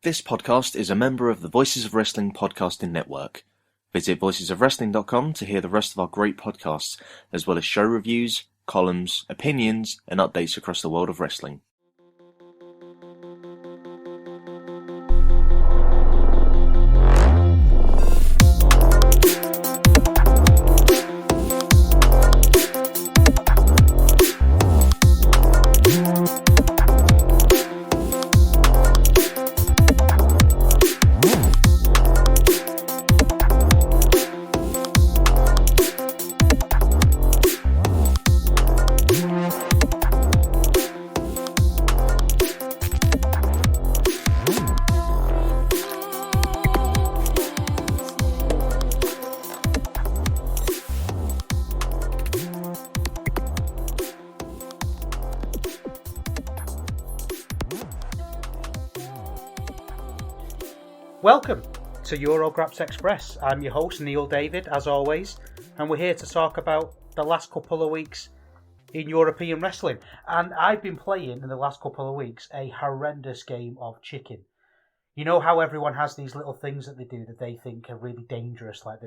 This podcast is a member of the Voices of Wrestling podcasting network. Visit voicesofwrestling.com to hear the rest of our great podcasts, as well as show reviews, columns, opinions, and updates across the world of wrestling. Welcome to Eurograps Express. I'm your host Neil David, as always, and we're here to talk about the last couple of weeks in European wrestling. And I've been playing in the last couple of weeks a horrendous game of chicken. You know how everyone has these little things that they do that they think are really dangerous, like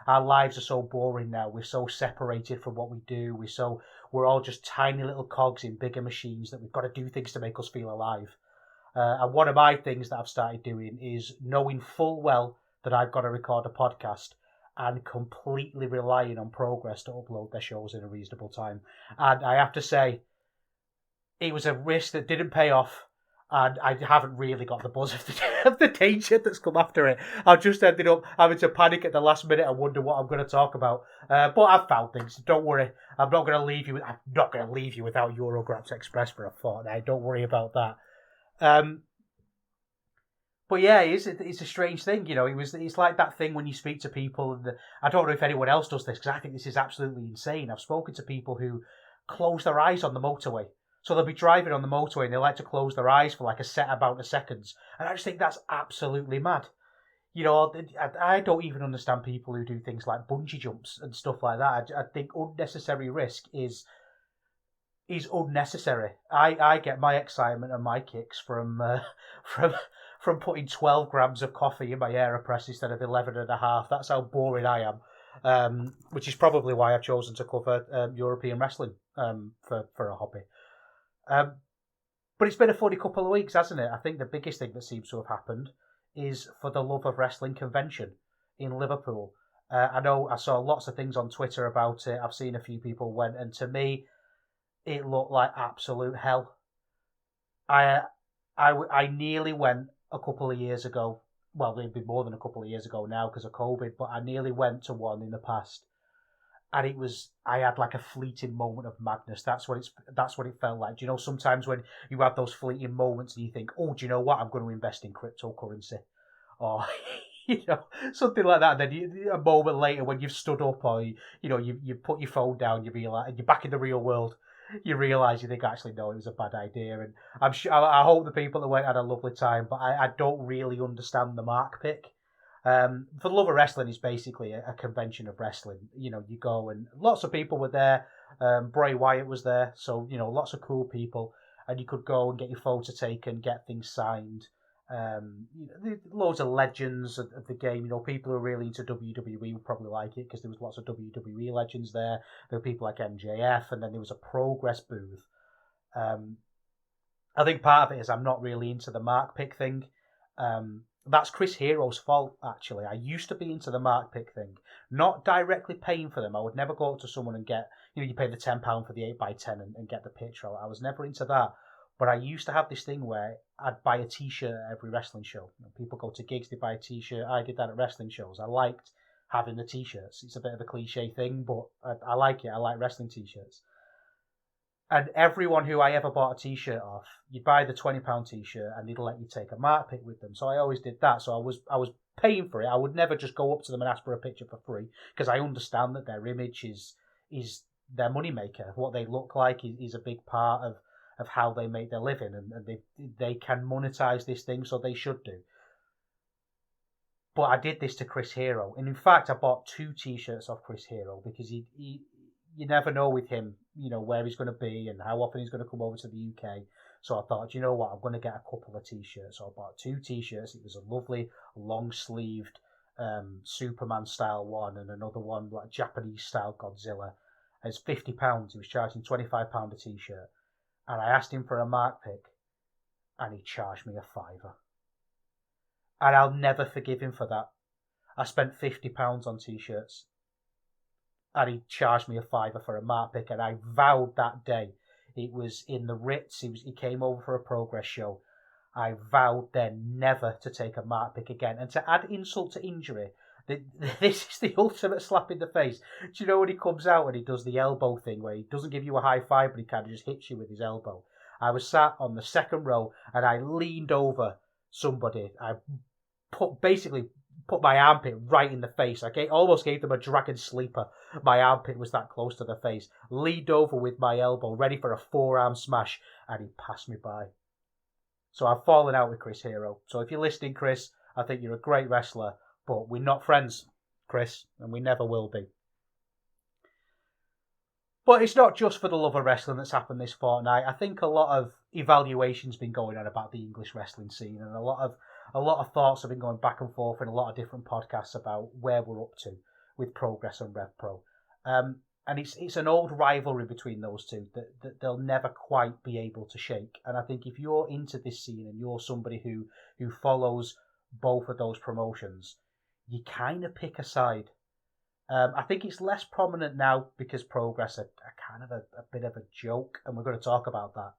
our lives are so boring now, we're so separated from what we do, we're all just tiny little cogs in bigger machines that we've got to do things to make us feel alive. And one of my things that I've started doing is knowing full well that I've got to record a podcast and completely relying on Progress to upload their shows in a reasonable time. And I have to say, it was a risk that didn't pay off, and I haven't really got the buzz of the danger that's come after it. I've just ended up having to panic at the last minute and wonder what I'm going to talk about. But I've found things. Don't worry. I'm not going to leave you without Eurograps Express for a fortnight. Don't worry about that. But yeah, it's a strange thing, you know. It's like that thing when you speak to people, and I don't know if anyone else does this, because I think this is absolutely insane. I've spoken to people who close their eyes on the motorway, so they'll be driving on the motorway and they like to close their eyes for like a set amount of seconds, and I just think that's absolutely mad. You know, I don't even understand people who do things like bungee jumps and stuff like that. I think unnecessary risk is unnecessary. I get my excitement and my kicks from putting 12 grams of coffee in my AeroPress instead of 11.5. That's how boring I am, which is probably why I've chosen to cover European wrestling for a hobby. But it's been a funny couple of weeks, hasn't it? I think the biggest thing that seems to have happened is For the Love of Wrestling convention in Liverpool. I know I saw lots of things on Twitter about it. I've seen a few people went, and to me, it looked like absolute hell. I nearly went a couple of years ago. Well, it'd be more than a couple of years ago now because of COVID, but I nearly went to one in the past, and I had like a fleeting moment of madness. That's what it felt like. Do you know, sometimes when you have those fleeting moments and you think, oh, do you know what? I'm going to invest in cryptocurrency, or you know, something like that. And then a moment later, when you've stood up, or you put your phone down, you realize you're back in the real world. You realise you think, actually, no, it was a bad idea. And I'm sure, I hope the people that went had a lovely time, but I don't really understand the mark pick. For the Love of Wrestling is basically a convention of wrestling. You know, you go and lots of people were there. Bray Wyatt was there, so, you know, lots of cool people. And you could go and get your photo taken, get things signed. Loads of legends of the game. You know, people who are really into WWE would probably like it because there was lots of WWE legends there. There were people like MJF, and then there was a Progress booth. I think part of it is I'm not really into the mark pick thing. That's Chris Hero's fault, actually. I used to be into the mark pick thing, not directly paying for them. I would never go up to someone and get, you pay the £10 for the 8x10 and get the picture. I was never into that. But I used to have this thing where I'd buy a T-shirt at every wrestling show. You know, people go to gigs, they buy a T-shirt. I did that at wrestling shows. I liked having the T-shirts. It's a bit of a cliche thing, but I like it. I like wrestling T-shirts. And everyone who I ever bought a T-shirt off, you'd buy the £20 T-shirt and they'd let you take a mark pic with them. So I always did that. So I was paying for it. I would never just go up to them and ask for a picture for free, because I understand that their image is their moneymaker. What they look like is a big part of how they make their living, and they can monetize this thing, so they should do. But I did this to Chris Hero, and in fact I bought 2 T-shirts off Chris Hero because he you never know with him, you know, where he's going to be and how often he's going to come over to the UK. So I thought, you know what, I'm going to get a couple of t-shirts. So I bought 2 t-shirts. It was a lovely long-sleeved Superman-style one, and another one like Japanese-style Godzilla. It's £50. He was charging £25 a t-shirt. And I asked him for a mark pick, and he charged me a fiver. And I'll never forgive him for that. I spent £50 on t-shirts, and he charged me a fiver for a mark pick, and I vowed that day. It was in the Ritz. He came over for a progress show. I vowed then never to take a mark pick again. And to add insult to injury, this is the ultimate slap in the face. Do you know when he comes out and he does the elbow thing where he doesn't give you a high five, but he kind of just hits you with his elbow? I was sat on the second row and I leaned over somebody. I basically put my armpit right in the face. I almost gave them a dragon sleeper. My armpit was that close to the face. Leaned over with my elbow, ready for a forearm smash, and he passed me by. So I've fallen out with Chris Hero. So if you're listening, Chris, I think you're a great wrestler, but we're not friends, Chris, and we never will be. But it's not just for the love of wrestling that's happened this fortnight. I think a lot of evaluation's been going on about the English wrestling scene, and a lot of thoughts have been going back and forth in a lot of different podcasts about where we're up to with Progress and RevPro. And it's an old rivalry between those two that they'll never quite be able to shake. And I think if you're into this scene and you're somebody who follows both of those promotions, you kind of pick a side. I think it's less prominent now because Progress are kind of a bit of a joke, and we're going to talk about that,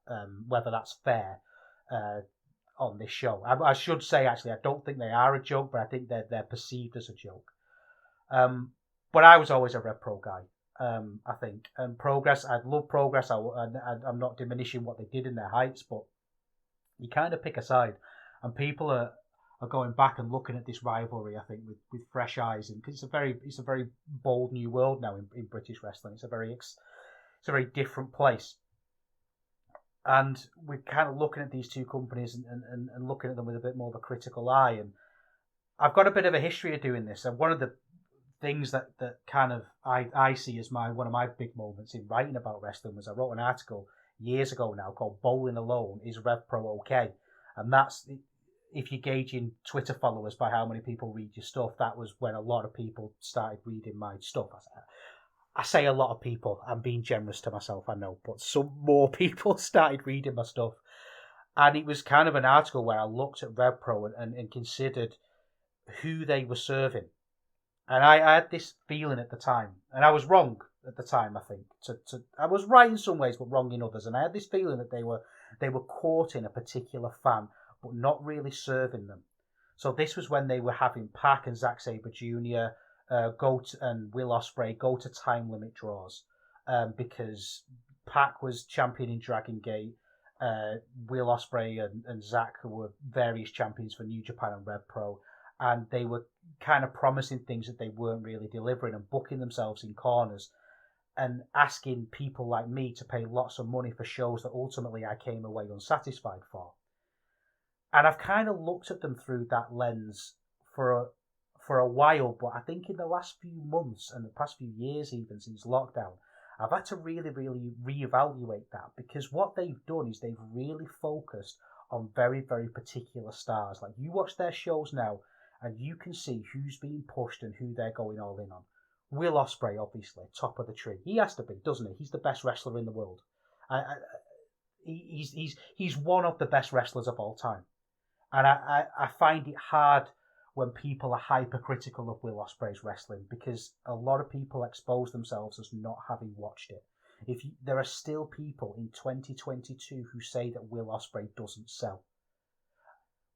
whether that's fair on this show. I should say, actually, I don't think they are a joke, but I think they're perceived as a joke. But I was always a RevPro guy. I think. And Progress, I love Progress. I'm not diminishing what they did in their heights, but you kind of pick a side. And people are going back and looking at this rivalry, I think, with fresh eyes. And because it's a very bold new world now in British wrestling. It's a very different place. And we're kind of looking at these two companies and looking at them with a bit more of a critical eye. And I've got a bit of a history of doing this. And one of the things that kind of I see as one of my big moments in writing about wrestling was I wrote an article years ago now called Bowling Alone, Is RevPro OK? And that's, if you're gauging Twitter followers by how many people read your stuff, that was when a lot of people started reading my stuff. I say a lot of people, I'm being generous to myself, I know, but some more people started reading my stuff. And it was kind of an article where I looked at RevPro and considered who they were serving. And I had this feeling at the time, and I was wrong at the time, I think. I was right in some ways, but wrong in others. And I had this feeling that they were courting a particular fan, but not really serving them. So this was when they were having Pac and Zack Sabre Jr. And Will Ospreay go to time limit draws, because Pac was champion in Dragon Gate. Will Ospreay and Zack were various champions for New Japan and RevPro. And they were kind of promising things that they weren't really delivering and booking themselves in corners and asking people like me to pay lots of money for shows that ultimately I came away unsatisfied for. And I've kind of looked at them through that lens for a while, but I think in the last few months and the past few years, even since lockdown, I've had to really, really reevaluate that, because what they've done is they've really focused on very, very particular stars. Like, you watch their shows now, and you can see who's being pushed and who they're going all in on. Will Ospreay, obviously, top of the tree. He has to be, doesn't he? He's the best wrestler in the world. He's one of the best wrestlers of all time. And I find it hard when people are hypercritical of Will Ospreay's wrestling, because a lot of people expose themselves as not having watched it. There are still people in 2022 who say that Will Ospreay doesn't sell.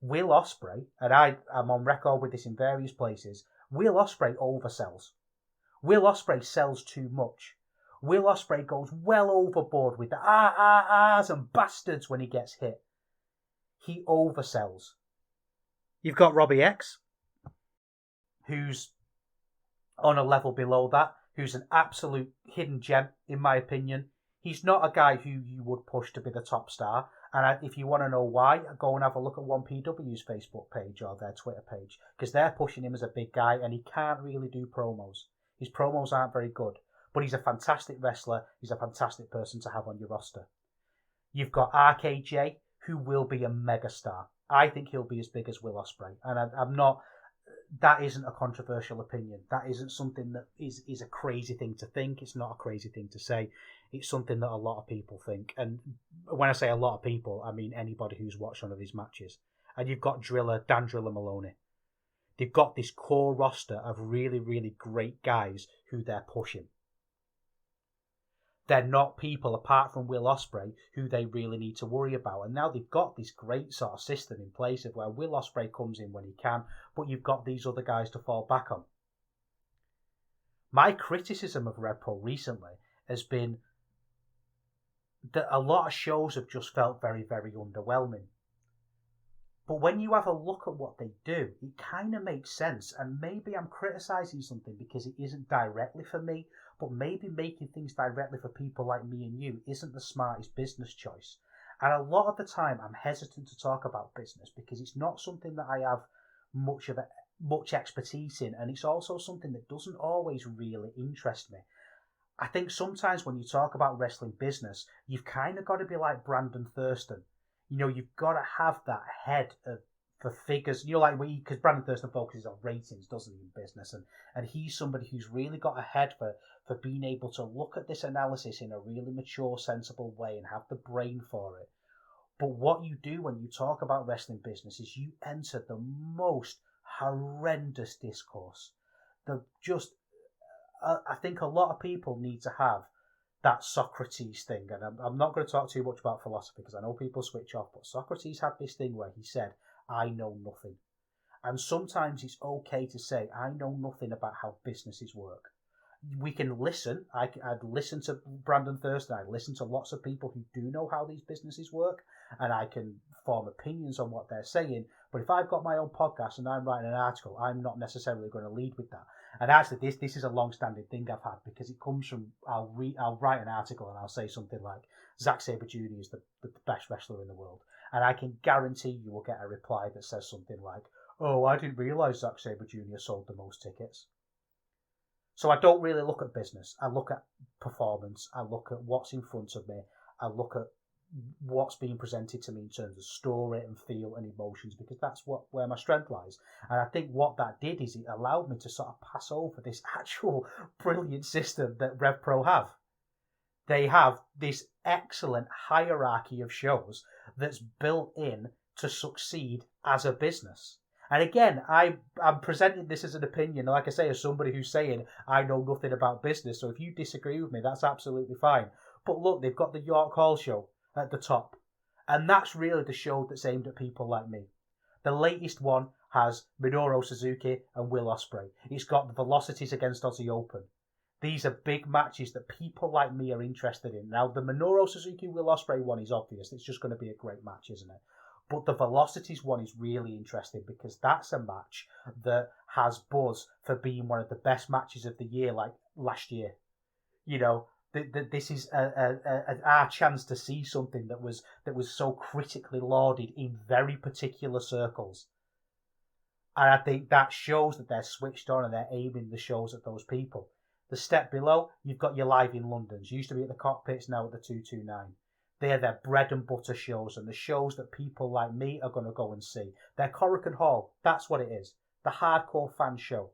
Will Ospreay, and I'm on record with this in various places, Will Ospreay oversells. Will Ospreay sells too much. Will Ospreay goes well overboard with the ahs and bastards when he gets hit. He oversells. You've got Robbie X, who's on a level below that, who's an absolute hidden gem, in my opinion. He's not a guy who you would push to be the top star. And if you want to know why, go and have a look at 1PW's Facebook page or their Twitter page, because they're pushing him as a big guy and he can't really do promos. His promos aren't very good, but he's a fantastic wrestler. He's a fantastic person to have on your roster. You've got RKJ, who will be a megastar. I think he'll be as big as Will Ospreay, and I'm not. That isn't a controversial opinion. That isn't something that is a crazy thing to think. It's not a crazy thing to say. It's something that a lot of people think. And when I say a lot of people, I mean anybody who's watched one of these matches. And you've got Dan Driller Maloney. They've got this core roster of really, really great guys who they're pushing. They're not people, apart from Will Ospreay, who they really need to worry about. And now they've got this great sort of system in place of where Will Ospreay comes in when he can, but you've got these other guys to fall back on. My criticism of RevPro recently has been that a lot of shows have just felt very, very underwhelming. But when you have a look at what they do, it kind of makes sense. And maybe I'm criticising something because it isn't directly for me, but maybe making things directly for people like me and you isn't the smartest business choice. And a lot of the time, I'm hesitant to talk about business because it's not something that I have much expertise in, and it's also something that doesn't always really interest me. I think sometimes when you talk about wrestling business, you've kind of got to be like Brandon Thurston. You know, you've got to have that head for figures. You know, like because Brandon Thurston focuses on ratings, doesn't he, in business, and he's somebody who's really got a head for being able to look at this analysis in a really mature, sensible way and have the brain for it. But what you do when you talk about wrestling business is you enter the most horrendous discourse. I think a lot of people need to have that Socrates thing, and I'm not going to talk too much about philosophy because I know people switch off, but Socrates had this thing where he said, I know nothing. And sometimes it's okay to say, I know nothing about how businesses work. We can listen. I'd listen to Brandon Thurston. I'd listen to lots of people who do know how these businesses work, and I can form opinions on what they're saying. But if I've got my own podcast and I'm writing an article, I'm not necessarily going to lead with that. And actually, this is a long-standing thing I've had because it comes from I'll write an article and I'll say something like Zack Sabre Jr. is the best wrestler in the world, and I can guarantee you will get a reply that says something like, "Oh, I didn't realise Zack Sabre Jr. sold the most tickets." So I don't really look at business. I look at performance. I look at what's in front of me. I look at what's being presented to me in terms of story and feel and emotions, because that's where my strength lies. And I think what that did is it allowed me to sort of pass over this actual brilliant system that RevPro have. They have this excellent hierarchy of shows that's built in to succeed as a business. And again, I'm presenting this as an opinion, like I say, as somebody who's saying, I know nothing about business. So if you disagree with me, that's absolutely fine. But look, they've got the York Hall show at the top. And that's really the show that's aimed at people like me. The latest one has Minoru Suzuki and Will Ospreay. It's got the Velocities against Aussie Open. These are big matches that people like me are interested in. Now, the Minoru Suzuki Will Ospreay one is obvious. It's just going to be a great match, isn't it? But the Velocities one is really interesting because that's a match that has buzz for being one of the best matches of the year, like last year. You know, this is our chance to see something that was so critically lauded in very particular circles. And I think that shows that they're switched on and they're aiming the shows at those people. The step below, you've got your Live in Londons. Used to be at the Cockpits, now at the 229. They're their bread and butter shows, and the shows that people like me are going to go and see. They're Corrigan Hall. That's what it is. The hardcore fan show.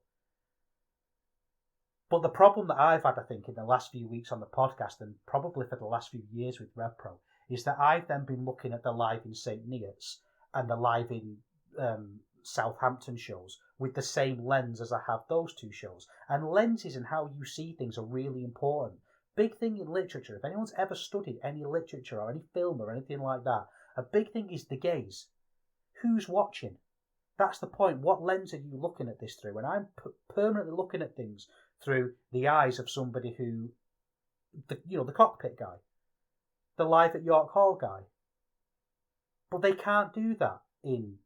But the problem that I've had, I think, in the last few weeks on the podcast, and probably for the last few years with RevPro, is that I've then been looking at the Live in St. Neots and the Live in Southampton shows with the same lens as I have those two shows. And lenses and how you see things are really important. Big thing in literature, if anyone's ever studied any literature or any film or anything like that, a big thing is the gaze. Who's watching? That's the point. What lens are you looking at this through? And I'm permanently looking at things through the eyes of somebody who, the Cockpit guy, the Live at York Hall guy. But they can't do that in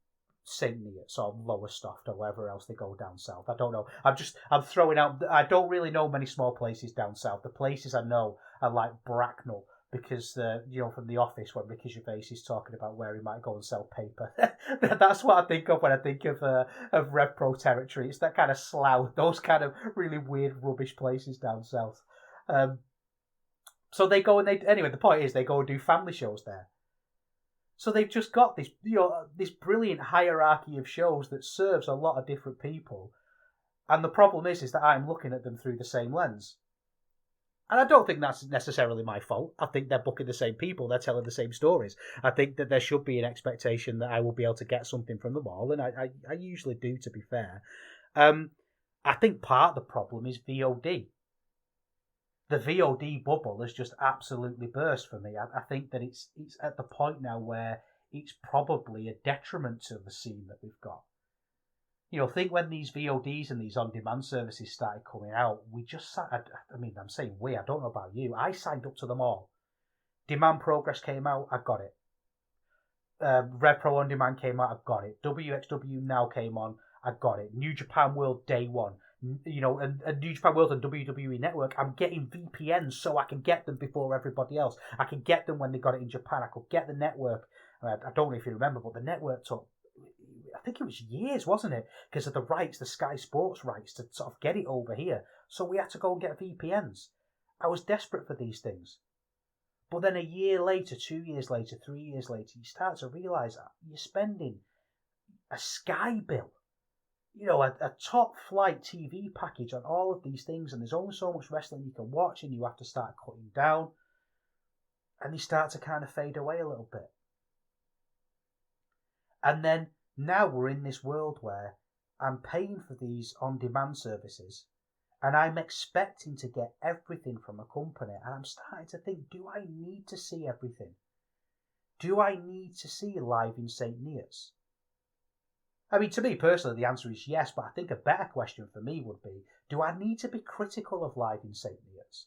St. Neots or Lowestoft or wherever else they go down south. I don't know. I'm throwing out. I don't really know many small places down south. The places I know are like Bracknell, because from The Office when Ricky Gervais is talking about where he might go and sell paper. That's what I think of when I think of RevPro territory. It's that kind of Slough, those kind of really weird rubbish places down south. So they go and anyway, the point is they go and do family shows there. So they've just got this, this brilliant hierarchy of shows that serves a lot of different people. And the problem is that I'm looking at them through the same lens. And I don't think that's necessarily my fault. I think they're booking the same people. They're telling the same stories. I think that there should be an expectation that I will be able to get something from them all. And I usually do, to be fair. I think part of the problem is VOD. The VOD bubble has just absolutely burst for me. I think that it's at the point now where it's probably a detriment to the scene that we've got. Think when these VODs and these on-demand services started coming out, we just I mean, I'm saying we, I don't know about you, I signed up to them all. Demand Progress came out, I got it. RevPro On Demand came out, I got it. WXW Now came on, I got it. New Japan World Day One. And New Japan World and WWE Network, I'm getting VPNs so I can get them before everybody else. I can get them when they got it in Japan. I could get the network. I don't know if you remember, but the network took, I think it was years, wasn't it? Because of the rights, the Sky Sports rights to sort of get it over here. So we had to go and get VPNs. I was desperate for these things. But then a year later, 2 years later, 3 years later, you start to realise that you're spending a Sky bill. A top flight TV package on all of these things, and there's only so much wrestling you can watch, and you have to start cutting down, and they start to kind of fade away a little bit. And then now we're in this world where I'm paying for these on-demand services, and I'm expecting to get everything from a company, and I'm starting to think, do I need to see everything? Do I need to see Live in St. Neots? I mean, to me personally, the answer is yes, but I think a better question for me would be, do I need to be critical of Live in St. Neots?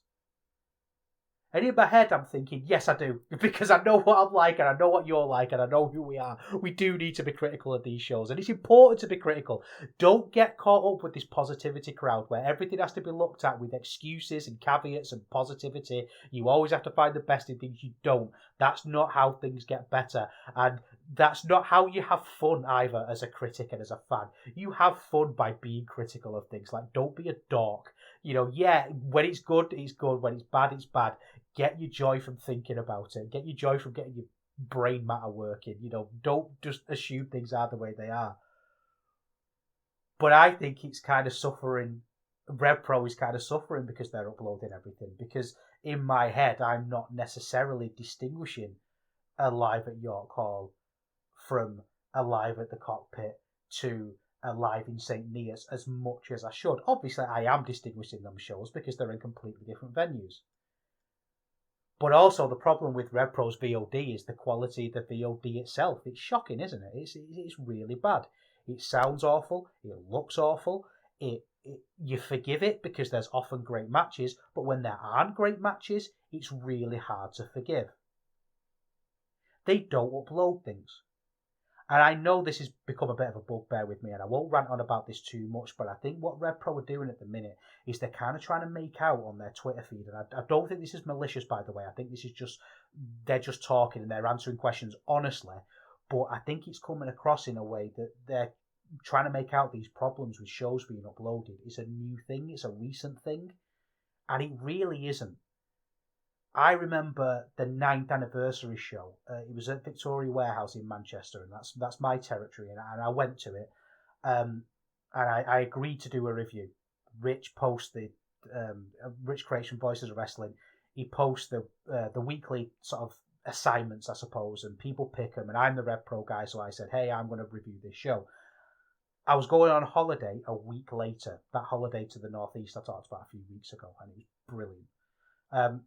And in my head, I'm thinking, yes, I do, because I know what I'm like, and I know what you're like, and I know who we are. We do need to be critical of these shows, and it's important to be critical. Don't get caught up with this positivity crowd where everything has to be looked at with excuses and caveats and positivity. You always have to find the best in things. You don't. That's not how things get better, and that's not how you have fun either as a critic and as a fan. You have fun by being critical of things. Like, don't be a dork. When it's good, it's good. When it's bad, it's bad. Get your joy from thinking about it. Get your joy from getting your brain matter working. Don't just assume things are the way they are. But I think it's kind of suffering. RevPro is kind of suffering because they're uploading everything. Because in my head, I'm not necessarily distinguishing a Live at York Hall from a Live at the Cockpit to a Live in St. Neots as much as I should. Obviously, I am distinguishing them shows because they're in completely different venues. But also the problem with RevPro's VOD is the quality of the VOD itself. It's shocking, isn't it? It's really bad. It sounds awful. It looks awful. You forgive it because there's often great matches, but when there aren't great matches, it's really hard to forgive. They don't upload things. And I know this has become a bit of a bugbear with me, and I won't rant on about this too much, but I think what RevPro are doing at the minute is they're kind of trying to make out on their Twitter feed, and I don't think this is malicious, by the way. I think this is they're just talking and they're answering questions honestly, but I think it's coming across in a way that they're trying to make out these problems with shows being uploaded is a new thing, it's a recent thing, and it really isn't. I remember the 9th anniversary show. It was at Victoria Warehouse in Manchester, and that's my territory, and I went to it. And I agreed to do a review. Rich posted, Rich creates from Voices of Wrestling. He posts the weekly sort of assignments, I suppose, and people pick them. And I'm the RevPro guy, so I said, hey, I'm going to review this show. I was going on holiday a week later. That holiday to the northeast I talked about a few weeks ago, and it was brilliant.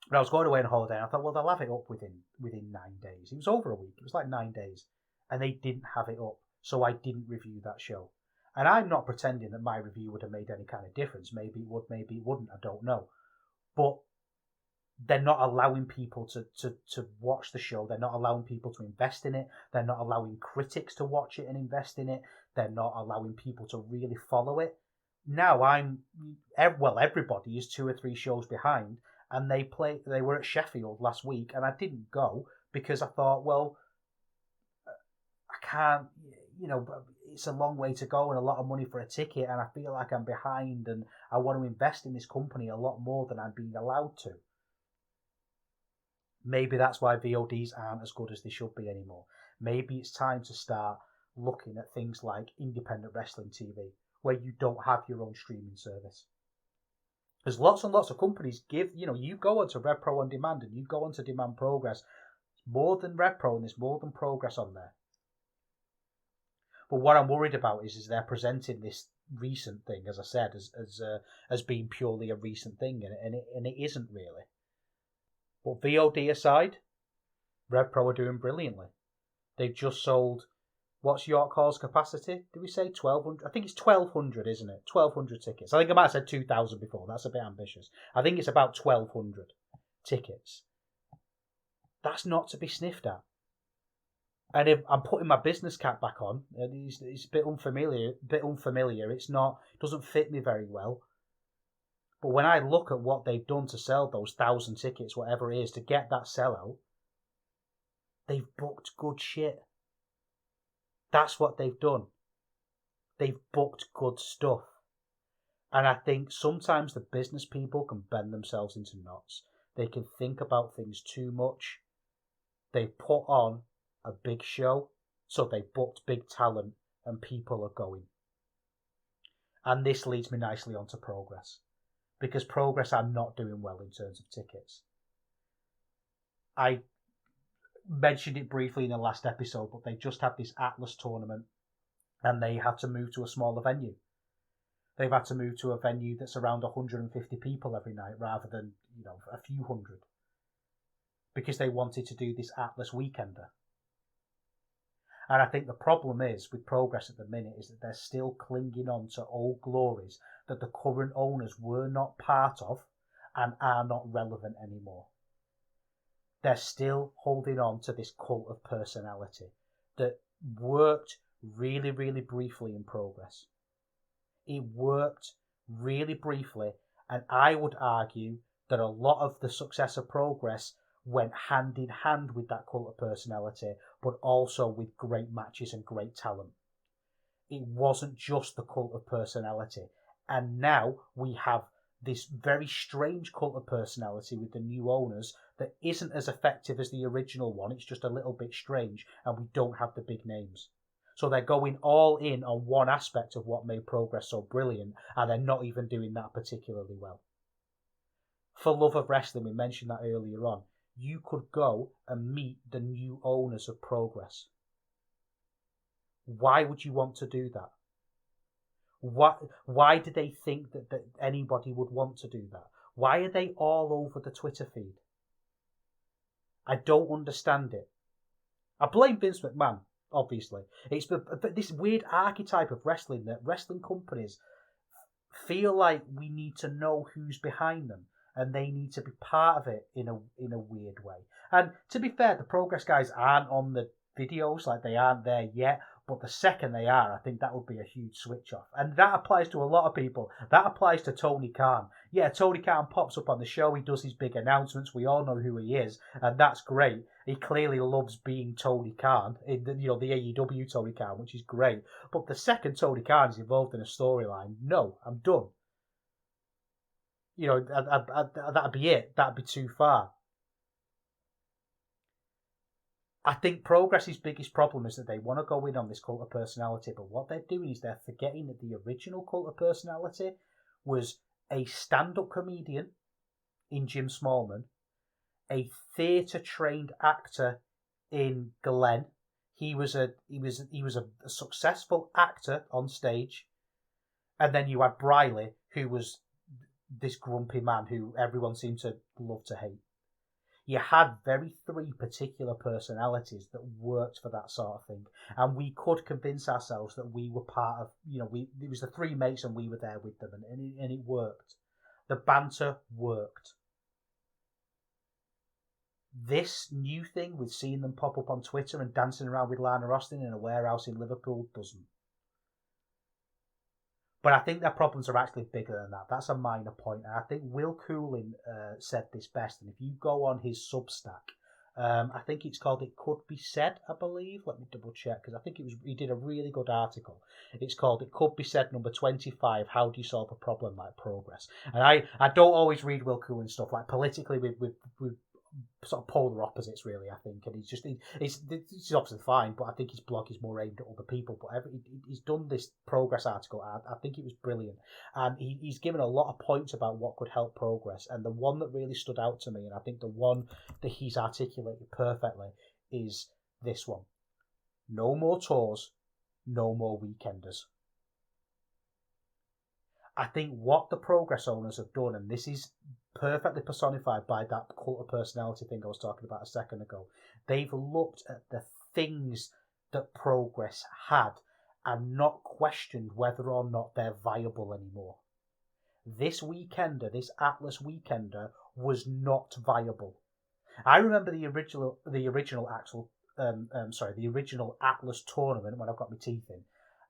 But I was going away on holiday, and I thought, well, they'll have it up within 9 days. It was over a week. It was like 9 days. And they didn't have it up, so I didn't review that show. And I'm not pretending that my review would have made any kind of difference. Maybe it would, maybe it wouldn't. I don't know. But they're not allowing people to watch the show. They're not allowing people to invest in it. They're not allowing critics to watch it and invest in it. They're not allowing people to really follow it. Now everybody is 2 or 3 shows behind. And they were at Sheffield last week, and I didn't go because I thought, well, I can't, it's a long way to go and a lot of money for a ticket, and I feel like I'm behind, and I want to invest in this company a lot more than I'm being allowed to. Maybe that's why VODs aren't as good as they should be anymore. Maybe it's time to start looking at things like independent wrestling TV, where you don't have your own streaming service. There's lots and lots of companies you go onto RevPro On Demand and you go onto Demand Progress. It's more than RevPro and there's more than Progress on there. But what I'm worried about is they're presenting this recent thing, as I said, as being purely a recent thing, and it isn't really. But VOD aside, RevPro are doing brilliantly. They've just sold, what's York Hall's capacity? Did we say 1,200? I think it's 1,200, isn't it? 1,200 tickets. I think I might have said 2,000 before. That's a bit ambitious. I think it's about 1,200 tickets. That's not to be sniffed at. And if I'm putting my business cap back on, it's a bit unfamiliar. It doesn't fit me very well. But when I look at what they've done to sell those 1,000 tickets, whatever it is, to get that sellout, they've booked good shit. That's what they've done. They've booked good stuff. And I think sometimes the business people can bend themselves into knots. They can think about things too much. They put on a big show, so they booked big talent, and people are going. And this leads me nicely onto Progress, because Progress are not doing well in terms of tickets. I mentioned it briefly in the last episode, but they just had this Atlas tournament, and they had to move to a smaller venue. They've had to move to a venue that's around 150 people every night rather than, a few hundred, because they wanted to do this Atlas weekender. And I think the problem is with Progress at the minute is that they're still clinging on to old glories that the current owners were not part of and are not relevant anymore. They're still holding on to this cult of personality that worked really, really briefly in Progress. It worked really briefly, and I would argue that a lot of the success of Progress went hand in hand with that cult of personality, but also with great matches and great talent. It wasn't just the cult of personality. And now we have this very strange cult of personality with the new owners that isn't as effective as the original one. It's just a little bit strange, and we don't have the big names. So they're going all in on one aspect of what made Progress so brilliant, and they're not even doing that particularly well. For Love of Wrestling, we mentioned that earlier on, you could go and meet the new owners of Progress. Why would you want to do that? Why do they think that anybody would want to do that? Why are they all over the Twitter feed? I don't understand it. I blame Vince McMahon, obviously. It's but this weird archetype of wrestling that wrestling companies feel like we need to know who's behind them, and they need to be part of it in a weird way. And to be fair, the Progress guys aren't on the videos, like they aren't there yet, but the second they are, I think that would be a huge switch off. And that applies to a lot of people. That applies to Tony Khan. Yeah, Tony Khan pops up on the show, he does his big announcements, we all know who he is, and that's great. He clearly loves being Tony Khan, the AEW Tony Khan, which is great. But the second Tony Khan is involved in a storyline, no, I'm done. That'd be it. That'd be too far. I think Progress's biggest problem is that they want to go in on this cult of personality, but what they're doing is they're forgetting that the original cult of personality was a stand-up comedian in Jim Smallman, a theatre-trained actor in Glenn. He was a successful actor on stage, and then you had Briley, who was this grumpy man who everyone seemed to love to hate. You had three particular personalities that worked for that sort of thing, and we could convince ourselves that we were part of, it was the three mates and we were there with them, and it worked. The banter worked. This new thing with seeing them pop up on Twitter and dancing around with Lana Austin in a warehouse in Liverpool doesn't. But I think their problems are actually bigger than that. That's a minor point. And I think Will Cooling said this best. And if you go on his Substack, I think it's called It Could Be Said, I believe. Let me double check, because I think he did a really good article. It's called It Could Be Said, number 25, How Do You Solve a Problem Like Progress? And I don't always read Will Cooling stuff. Like politically, with sort of polar opposites, really. I think, and he's obviously fine, but I think his blog is more aimed at other people. But he's done this progress article. I think it was brilliant, and he's given a lot of points about what could help progress. And the one that really stood out to me, and I think the one that he's articulated perfectly, is this one: no more tours, no more weekenders. I think what the progress owners have done, and this is perfectly personified by that cult of personality thing I was talking about a second ago, they've looked at the things that progress had and not questioned whether or not they're viable anymore. This weekender, this Atlas weekender, was not viable. I remember the original Atlas tournament when I got my teeth in,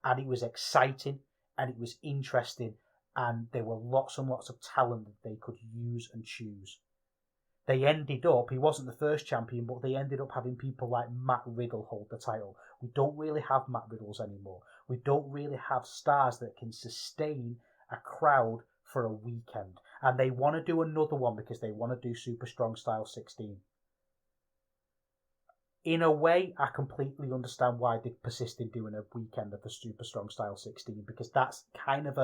and it was exciting and it was interesting. And there were lots and lots of talent that they could use and choose. They ended up, he wasn't the first champion, but they ended up having people like Matt Riddle hold the title. We don't really have Matt Riddles anymore. We don't really have stars that can sustain a crowd for a weekend. And they want to do another one because they want to do Super Strong Style 16. In a way, I completely understand why they persist in doing a weekend of the Super Strong Style 16, because that's kind of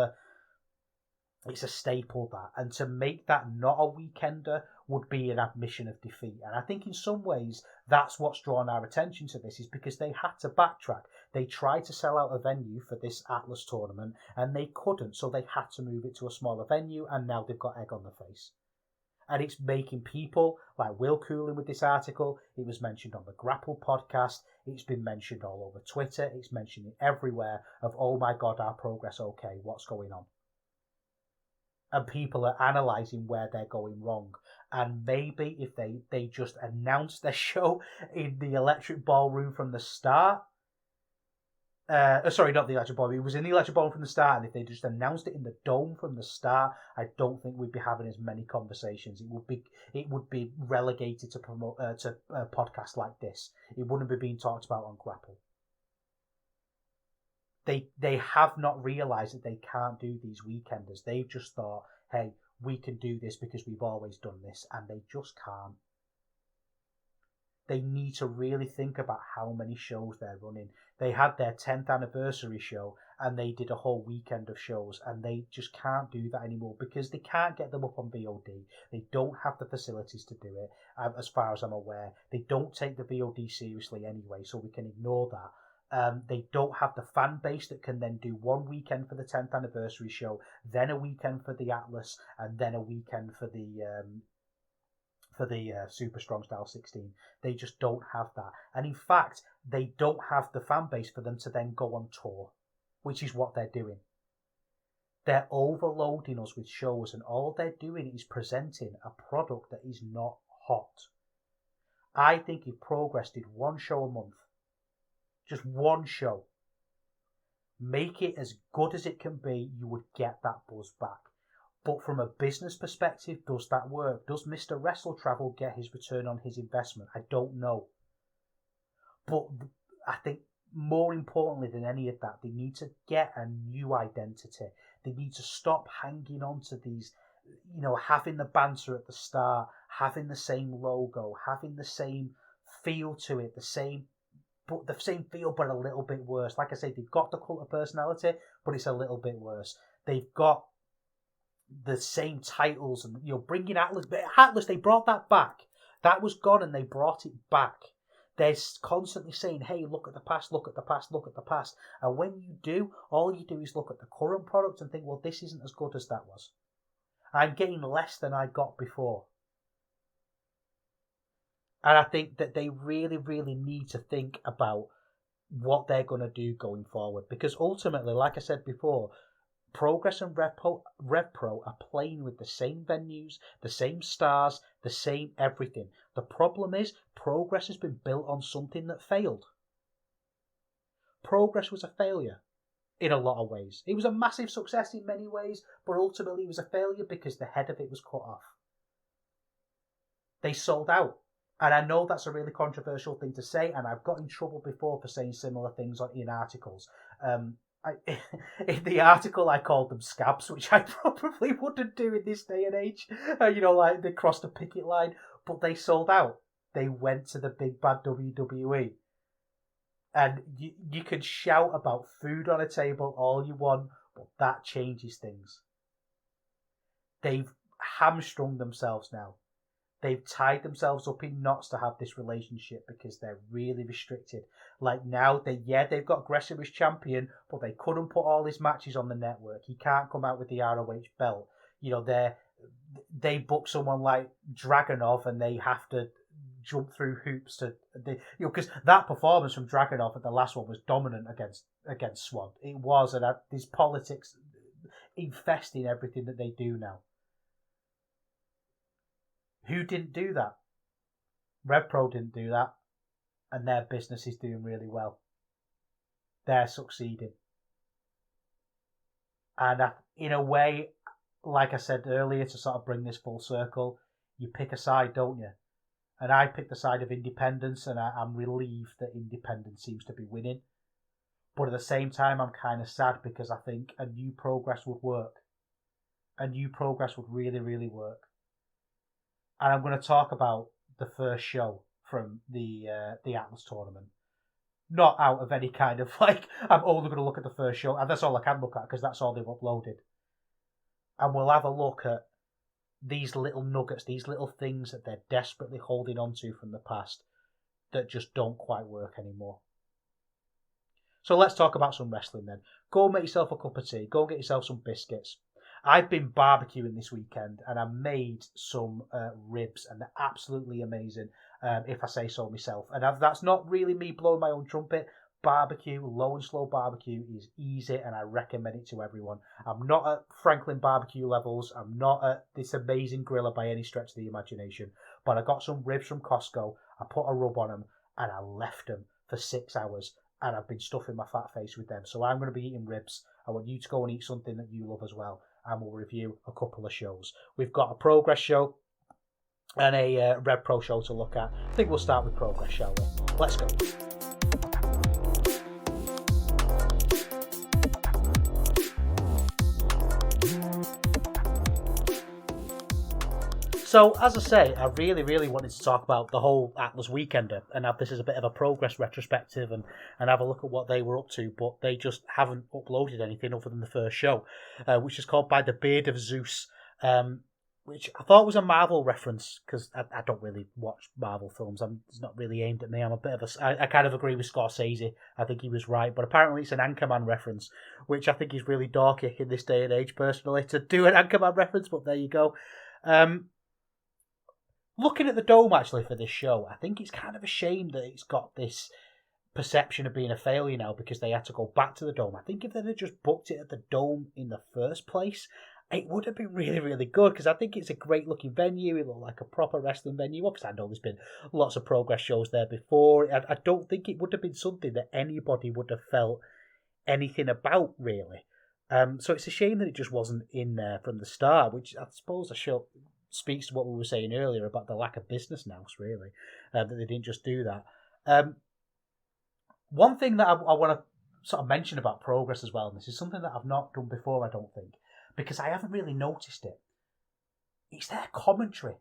it's a staple, that, and to make that not a weekender would be an admission of defeat. And I think in some ways that's what's drawn our attention to this, is because they had to backtrack. They tried to sell out a venue for this Atlas tournament and they couldn't, so they had to move it to a smaller venue, and now they've got egg on the face. And it's making people like Will Cooling with this article. It was mentioned on the Grapple podcast. It's been mentioned all over Twitter. It's mentioned everywhere of, oh my God, our progress okay? What's going on? And people are analysing where they're going wrong. And maybe if they just announced their show in the Electric Ballroom from the start. Sorry, not the Electric Ballroom. It was in the Electric Ballroom from the start. And if they just announced it in the Dome from the start, I don't think we'd be having as many conversations. It would be relegated to podcasts like this. It wouldn't be being talked about on Grapple. They have not realised that they can't do these weekenders. They've just thought, hey, we can do this because we've always done this, and they just can't. They need to really think about how many shows they're running. They had their 10th anniversary show, and they did a whole weekend of shows, and they just can't do that anymore because they can't get them up on VOD. They don't have the facilities to do it, as far as I'm aware. They don't take the VOD seriously anyway, so we can ignore that. They don't have the fan base that can then do one weekend for the 10th anniversary show, then a weekend for the Atlas, and then a weekend for the Super Strong Style 16. They just don't have that. And in fact, they don't have the fan base for them to then go on tour, which is what they're doing. They're overloading us with shows, and all they're doing is presenting a product that is not hot. I think if Progress did one show a month, just one show, make it as good as it can be, you would get that buzz back. But from a business perspective, does that work? Does Mr. Wrestle Travel get his return on his investment? I don't know. But I think more importantly than any of that, they need to get a new identity. They need to stop hanging on to these, having the banter at the start, having the same logo, having the same feel to it, the same feel, but a little bit worse. Like I say, they've got the cult of personality, but it's a little bit worse. They've got the same titles, and bringing Atlas. But Atlas, they brought that back. That was gone, and they brought it back. They're constantly saying, "Hey, look at the past, look at the past, look at the past." And when you do, all you do is look at the current product and think, "Well, this isn't as good as that was. I'm getting less than I got before." And I think that they really, really need to think about what they're going to do going forward. Because ultimately, like I said before, Progress and RevPro are playing with the same venues, the same stars, the same everything. The problem is, Progress has been built on something that failed. Progress was a failure in a lot of ways. It was a massive success in many ways, but ultimately it was a failure because the head of it was cut off. They sold out. And I know that's a really controversial thing to say, and I've got in trouble before for saying similar things in articles. In the article, I called them scabs, which I probably wouldn't do in this day and age. Like they crossed the picket line. but they sold out. They went to the big bad WWE. And you can shout about food on a table all you want, but that changes things. They've hamstrung themselves now. They've tied themselves up in knots to have this relationship because they're really restricted. Like now, they've got Aggressive as champion, but they couldn't put all his matches on the network. He can't come out with the ROH belt. They book someone like Dragunov and they have to jump through hoops because that performance from Dragunov at the last one was dominant against Swan. It was, and these politics infesting everything that they do now. Who didn't do that? RevPro didn't do that, and their business is doing really well. They're succeeding. And in a way, like I said earlier, to sort of bring this full circle, you pick a side, don't you? And I picked the side of independence, and I'm relieved that independence seems to be winning. But at the same time, I'm kind of sad because I think a new Progress would work. A new Progress would really, really work. And I'm going to talk about the first show from the Atlas tournament. Not out of any kind of I'm only going to look at the first show, and that's all I can look at because that's all they've uploaded. And we'll have a look at these little nuggets, these little things that they're desperately holding on to from the past that just don't quite work anymore. So let's talk about some wrestling then. Go make yourself a cup of tea. Go get yourself some biscuits. I've been barbecuing this weekend and I made some ribs and they're absolutely amazing, if I say so myself. And that's not really me blowing my own trumpet. Barbecue, low and slow barbecue is easy and I recommend it to everyone. I'm not at Franklin barbecue levels. I'm not at this amazing griller by any stretch of the imagination. But I got some ribs from Costco. I put a rub on them and I left them for 6 hours. And I've been stuffing my fat face with them. So I'm going to be eating ribs. I want you to go and eat something that you love as well. And we'll review a couple of shows. We've got a Progress show and a RevPro show to look at. I think we'll start with Progress, shall we? Let's go. So, as I say, I really, really wanted to talk about the whole Atlas Weekender and have this as a bit of a Progress retrospective and have a look at what they were up to, but they just haven't uploaded anything other than the first show, which is called By the Beard of Zeus, which I thought was a Marvel reference, because I don't really watch Marvel films. It's not really aimed at me. I'm a bit of I kind of agree with Scorsese. I think he was right, but apparently it's an Anchorman reference, which I think is really dorky in this day and age, personally, to do an Anchorman reference, but there you go. Looking at the Dome, actually, for this show, I think it's kind of a shame that it's got this perception of being a failure now because they had to go back to the Dome. I think if they'd have just booked it at the Dome in the first place, it would have been really, really good because I think it's a great-looking venue. It looked like a proper wrestling venue. Obviously, I know there's been lots of Progress shows there before. I don't think it would have been something that anybody would have felt anything about, really. So it's a shame that it just wasn't in there from the start, which I suppose speaks to what we were saying earlier about the lack of business now, really, that they didn't just do that. One thing that I want to sort of mention about Progress as well, and this is something that I've not done before, I don't think, because I haven't really noticed it. It's their commentary.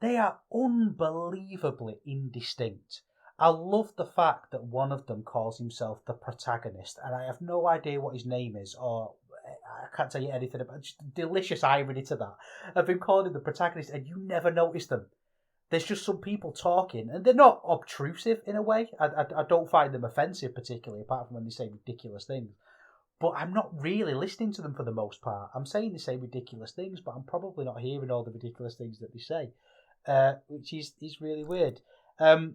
They are unbelievably indistinct. I love the fact that one of them calls himself the protagonist, and I have no idea what his name is, or I can't tell you anything about it. Just delicious irony to that. I've been calling him the protagonist, and you never notice them. There's just some people talking, and they're not obtrusive in a way. I don't find them offensive particularly, apart from when they say ridiculous things. But I'm not really listening to them for the most part. I'm saying they say ridiculous things, but I'm probably not hearing all the ridiculous things that they say, which is really weird. The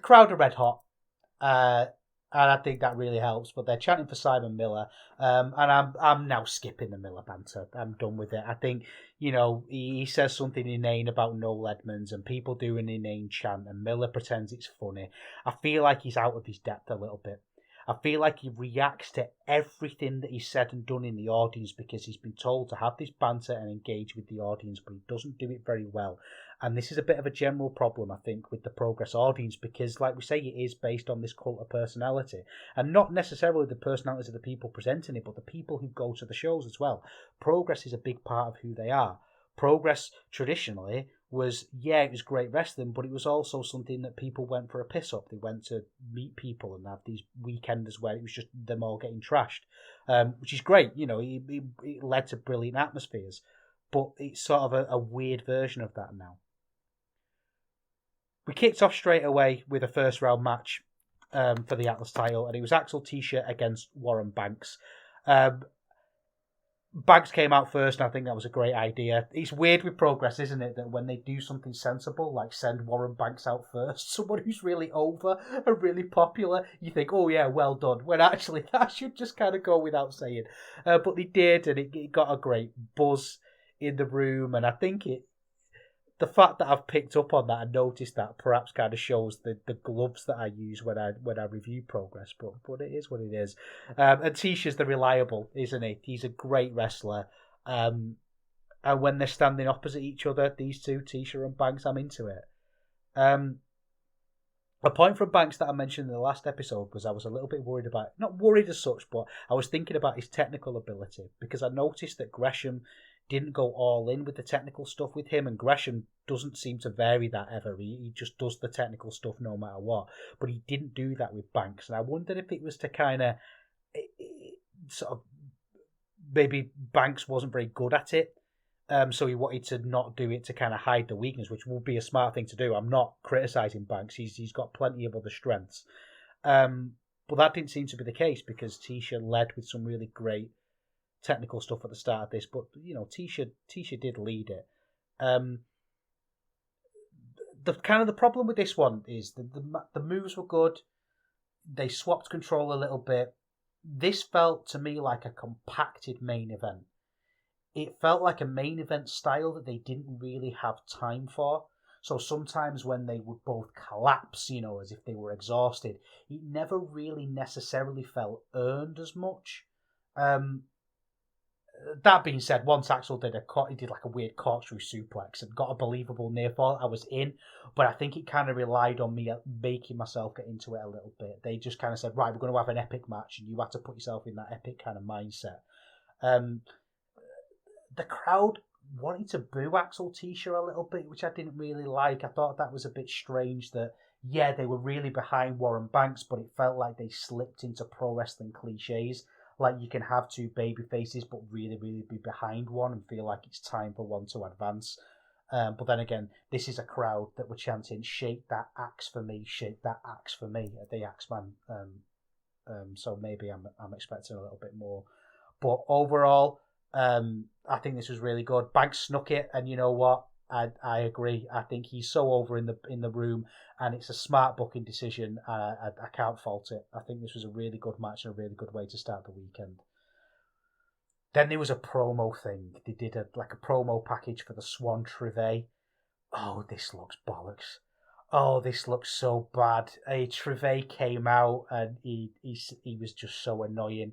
crowd are red hot, and I think that really helps. But they're chanting for Simon Miller, and I'm now skipping the Miller banter. I'm done with it. I think, he says something inane about Noel Edmonds, and people do an inane chant, and Miller pretends it's funny. I feel like he's out of his depth a little bit. I feel like he reacts to everything that he's said and done in the audience because he's been told to have this banter and engage with the audience, but he doesn't do it very well. And this is a bit of a general problem, I think, with the Progress audience because, like we say, it is based on this cult of personality. And not necessarily the personalities of the people presenting it, but the people who go to the shows as well. Progress is a big part of who they are. Progress, traditionally, was, yeah, it was great wrestling, but it was also something that people went for a piss up. They went to meet people and have these weekenders where it was just them all getting trashed, which is great. You know, it led to brilliant atmospheres, but it's sort of a weird version of that now. We kicked off straight away with a first round match for the Atlas title, and it was Axel Tischer against Warren Banks. Banks came out first, and I think that was a great idea. It's weird with Progress, isn't it, that when they do something sensible, like send Warren Banks out first, someone who's really over and really popular, you think, oh yeah, well done, when actually that should just kind of go without saying. But they did, and it got a great buzz in the room, and I think the fact that I've picked up on that and noticed that perhaps kind of shows the gloves that I use when I review Progress, but it is what it is. And Tisha's the reliable, isn't he? He's a great wrestler. And when they're standing opposite each other, these two, Tisha and Banks, I'm into it. A point from Banks that I mentioned in the last episode was I was a little bit worried about, not worried as such, but I was thinking about his technical ability, because I noticed that Gresham didn't go all in with the technical stuff with him, and Gresham doesn't seem to vary that ever. He just does the technical stuff no matter what, but he didn't do that with Banks, and I wondered if it was to kind of sort of maybe Banks wasn't very good at it, so he wanted to not do it to kind of hide the weakness, which would be a smart thing to do. I'm not criticising Banks, he's got plenty of other strengths, but that didn't seem to be the case, because Tisha led with some really great technical stuff at the start of this, but you know, Tisha did lead it. The problem with this one is the moves were good. They swapped control a little bit. This felt to me like a compacted main event. It felt like a main event style that they didn't really have time for. So sometimes when they would both collapse, you know, as if they were exhausted, it never really necessarily felt earned as much. That being said, once Axel did like a weird corkscrew suplex and got a believable near fall, I was in. But I think it kind of relied on me making myself get into it a little bit. They just kind of said, right, we're going to have an epic match, and you have to put yourself in that epic kind of mindset. The crowd wanted to boo Axel Tischer a little bit, which I didn't really like. I thought that was a bit strange that, yeah, they were really behind Warren Banks, but it felt like they slipped into pro wrestling cliches. Like, you can have two baby faces, but really, really be behind one and feel like it's time for one to advance. But then again, this is a crowd that were chanting, shake that axe for me, shake that axe for me, at the Axeman. So maybe I'm expecting a little bit more. But overall, I think this was really good. Banks snuck it, and you know what? I agree. I think he's so over in the room, and it's a smart booking decision. I can't fault it. I think this was a really good match and a really good way to start the weekend. Then there was a promo thing. They did a promo package for the Swan Trivet. Oh, this looks bollocks. Oh, this looks so bad. Trivet came out and he was just so annoying.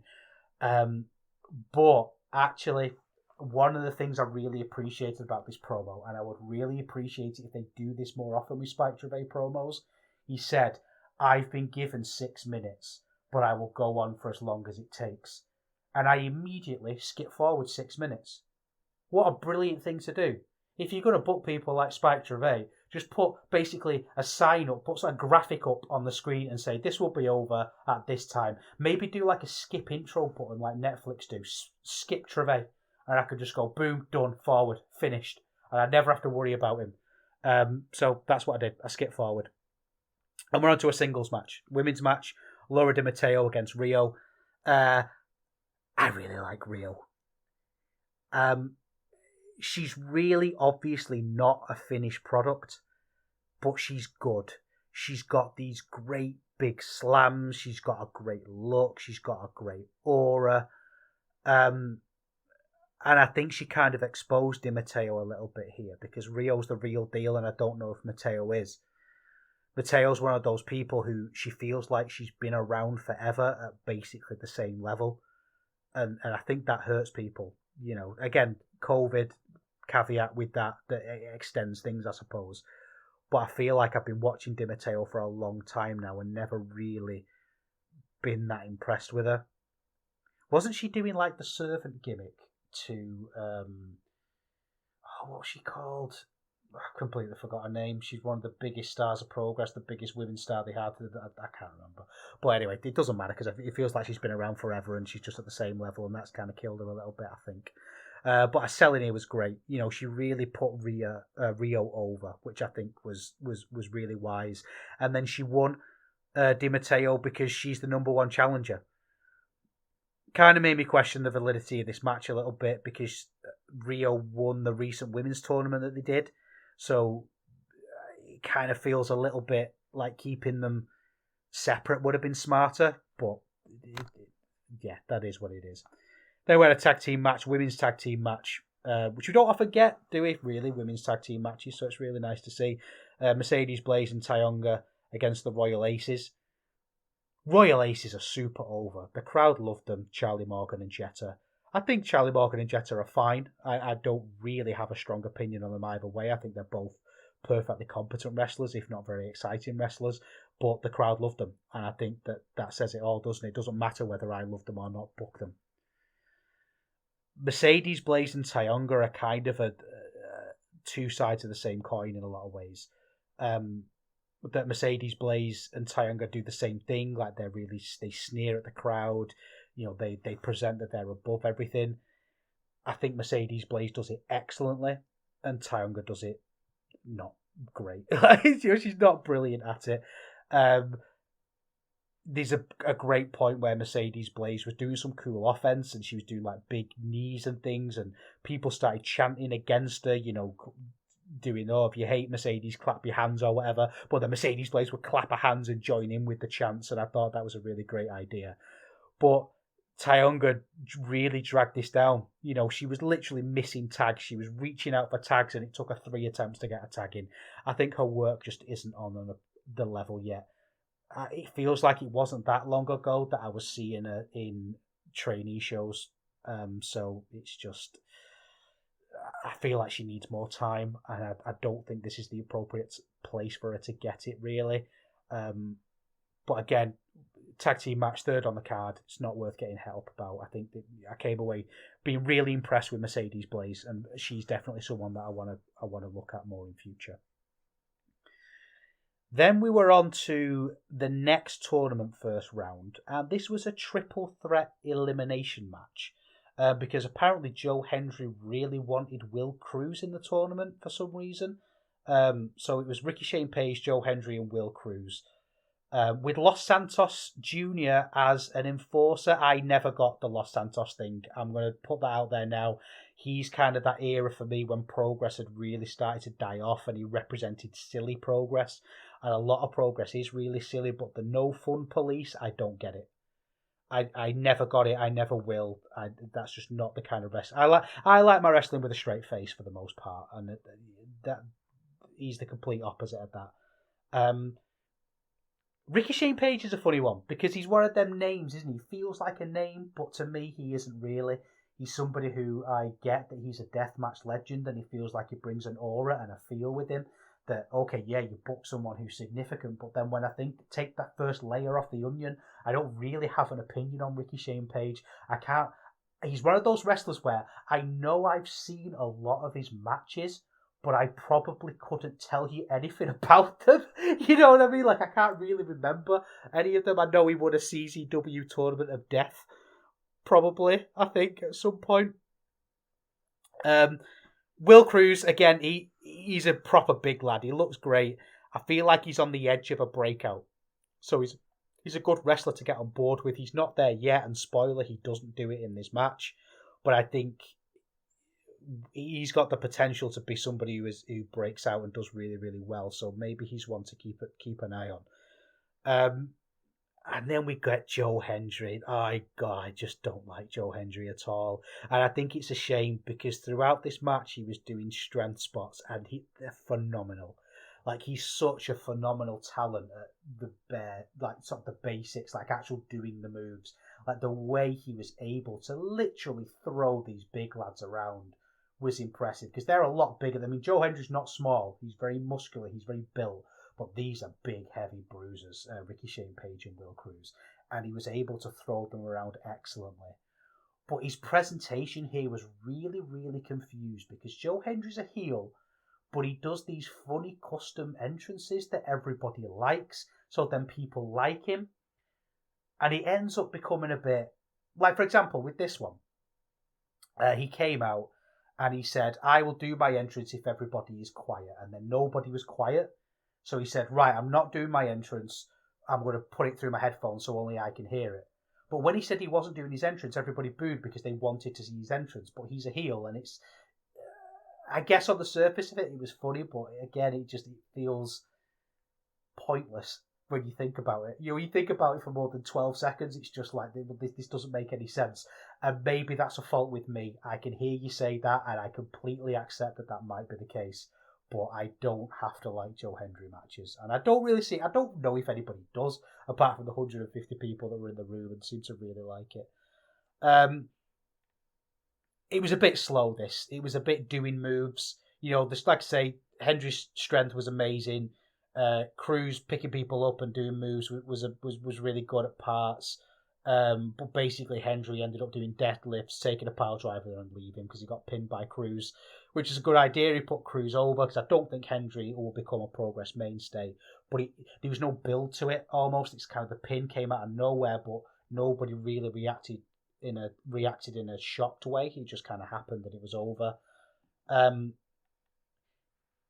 But actually, one of the things I really appreciated about this promo, and I would really appreciate it if they do this more often with Spike Trivet promos, he said, I've been given 6 minutes, but I will go on for as long as it takes. And I immediately skip forward 6 minutes. What a brilliant thing to do. If you're going to book people like Spike Trivet, just put basically a sign up, put a graphic up on the screen and say, this will be over at this time. Maybe do like a skip intro button like Netflix do. Skip Trivet. And I could just go, boom, done, forward, finished. And I'd never have to worry about him. So that's what I did. I skipped forward. And we're on to a singles match. Women's match. Laura Di Matteo against Rio. I really like Rio. She's really obviously not a finished product, but she's good. She's got these great big slams. She's got a great look. She's got a great aura. And I think she kind of exposed Di Matteo a little bit here, because Rio's the real deal, and I don't know if Matteo is. Matteo's one of those people who she feels like she's been around forever at basically the same level. And I think that hurts people. You know, again, COVID caveat with that it extends things, I suppose. But I feel like I've been watching Di Matteo for a long time now and never really been that impressed with her. Wasn't she doing like the servant gimmick to what was she called? I completely forgot her name. She's one of the biggest stars of Progress, the biggest women's star they had. I can't remember. But anyway, it doesn't matter because it feels like she's been around forever and she's just at the same level, and that's kind of killed her a little bit, I think. But her selling here was great. You know, she really put Rio over, which I think was really wise. And then she won Di Matteo because she's the number one challenger. Kind of made me question the validity of this match a little bit because Rio won the recent women's tournament that they did. So it kind of feels a little bit like keeping them separate would have been smarter. But yeah, that is what it is. Then we had a tag team match, women's tag team match, which we don't often get, do we? Really, women's tag team matches. So it's really nice to see Mercedes Blaze and Tyonga against the Royal Aces. Royal Aces are super over. The crowd loved them, Charlie Morgan and Jetta. I think Charlie Morgan and Jetta are fine. I don't really have a strong opinion on them either way. I think they're both perfectly competent wrestlers, if not very exciting wrestlers. But the crowd loved them. And I think that says it all, doesn't it? It doesn't matter whether I love them or not, book them. Mercedes Blaze and Tyonga are kind of two sides of the same coin in a lot of ways. That Mercedes Blaze and Tyonga do the same thing, like they sneer at the crowd, you know, they present that they're above everything. I think Mercedes Blaze does it excellently, and Tyonga does it not great. She's not brilliant at it. There's a great point where Mercedes Blaze was doing some cool offense, and she was doing like big knees and things, and people started chanting against her, you know, doing, oh, if you hate Mercedes, clap your hands or whatever. But the Mercedes Blaze would clap her hands and join in with the chants, and I thought that was a really great idea. But Tyonga really dragged this down. You know, she was literally missing tags. She was reaching out for tags, and it took her 3 attempts to get a tag in. I think her work just isn't on the level yet. It feels like it wasn't that long ago that I was seeing her in trainee shows. So it's just, I feel like she needs more time, and I don't think this is the appropriate place for her to get it, really. But again, tag team match, third on the card. It's not worth getting help about. I think that I came away being really impressed with Mercedes Blaze, and she's definitely someone that I want to look at more in future. Then we were on to the next tournament first round, and this was a triple threat elimination match. Because apparently Joe Hendry really wanted Will Cruz in the tournament for some reason. So it was Ricky Shane Page, Joe Hendry, and Will Cruz. With Los Santos Jr. as an enforcer. I never got the Los Santos thing. I'm going to put that out there now. He's kind of that era for me when Progress had really started to die off, and he represented silly Progress. And a lot of Progress is really silly, but the no fun police, I don't get it. I never got it. I never will. That's just not the kind of wrestling. I like my wrestling with a straight face for the most part, and that he's the complete opposite of that. Ricky Shane Page is a funny one because he's one of them names, isn't he? He feels like a name, but to me, he isn't really. He's somebody who I get that he's a deathmatch legend, and he feels like he brings an aura and a feel with him. That, okay, yeah, you book someone who's significant, but then when I take that first layer off the onion, I don't really have an opinion on Ricky Shane Page. I can't. He's one of those wrestlers where I know I've seen a lot of his matches, but I probably couldn't tell you anything about them. You know what I mean? Like, I can't really remember any of them. I know he won a CZW Tournament of Death, probably, I think, at some point. Will Cruz, again, he's a proper big lad. He looks great. I feel like he's on the edge of a breakout. So he's a good wrestler to get on board with. He's not there yet, and spoiler, he doesn't do it in this match. But I think he's got the potential to be somebody who breaks out and does really, really well. So maybe he's one to keep an eye on. And then we get Joe Hendry. Oh, God, I just don't like Joe Hendry at all. And I think it's a shame because throughout this match, he was doing strength spots and they're phenomenal. Like, he's such a phenomenal talent at sort of the basics, like actual doing the moves. Like, the way he was able to literally throw these big lads around was impressive because they're a lot bigger. I mean, Joe Hendry's not small. He's very muscular. He's very built. But these are big, heavy bruisers, Ricky Shane Page and Will Cruz. And he was able to throw them around excellently. But his presentation here was really, really confused because Joe Hendry's a heel, but he does these funny custom entrances that everybody likes, so then people like him. And he ends up becoming a bit... Like, for example, with this one, he came out and he said, I will do my entrance if everybody is quiet. And then nobody was quiet. So he said, right, I'm not doing my entrance. I'm going to put it through my headphones so only I can hear it. But when he said he wasn't doing his entrance, everybody booed because they wanted to see his entrance. But he's a heel, and it's... I guess on the surface of it was funny, but again, it feels pointless when you think about it. You think about it for more than 12 seconds, it's just like, this doesn't make any sense. And maybe that's a fault with me. I can hear you say that, and I completely accept that might be the case. But I don't have to like Joe Hendry matches. And I don't know if anybody does, apart from the 150 people that were in the room and seem to really like it. It was a bit slow, this. It was a bit doing moves. Just like I say, Hendry's strength was amazing. Cruz picking people up and doing moves was really good at parts. But basically Hendry ended up doing deadlifts, taking a pile driver and leaving because he got pinned by Cruz, which is a good idea. He put Cruz over because I don't think Hendry will become a Progress mainstay. But there was no build to it. Almost, it's kind of the pin came out of nowhere, but nobody really reacted in a shocked way. It just kind of happened and it was over.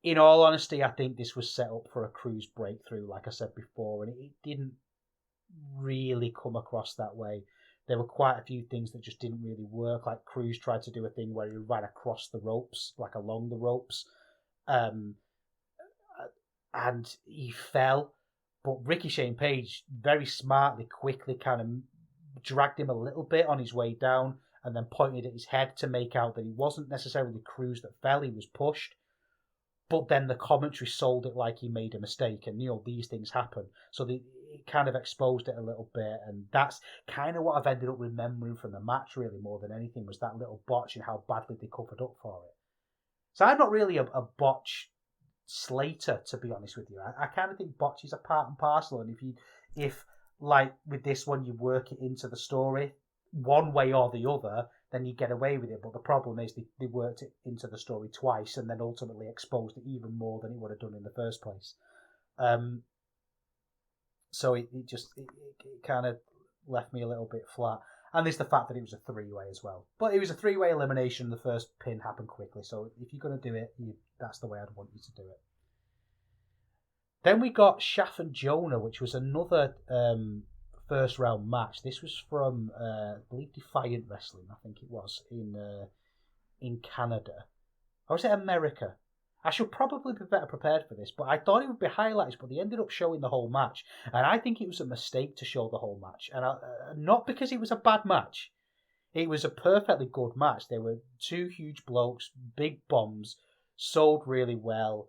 In all honesty, I think this was set up for a Cruz breakthrough, like I said before, and it didn't really come across that way. There were quite a few things that just didn't really work. Like Cruz tried to do a thing where he ran across the ropes, like along the ropes, and he fell. But Ricochet and Page very smartly, quickly kind of dragged him a little bit on his way down and then pointed at his head to make out that he wasn't necessarily Cruz that fell, he was pushed. But then the commentary sold it like he made a mistake, and these things happen. So it kind of exposed it a little bit, and that's kind of what I've ended up remembering from the match, really, more than anything, was that little botch and how badly they covered up for it. So I'm not really a botch slater, to be honest with you. I kind of think botches are part and parcel, and if like with this one, you work it into the story one way or the other, then you get away with it. But the problem is they worked it into the story twice and then ultimately exposed it even more than it would have done in the first place. So it kind of left me a little bit flat. And there's the fact that it was a three-way as well. But it was a three-way elimination. The first pin happened quickly. So if you're going to do it, that's the way I'd want you to do it. Then we got Shaf and Jonah, which was another first round match. This was from I believe Defiant Wrestling, I think it was, in Canada. Or was it America? I should probably be better prepared for this, but I thought it would be highlights, but they ended up showing the whole match. And I think it was a mistake to show the whole match. And not because it was a bad match. It was a perfectly good match. There were two huge blokes, big bombs, sold really well.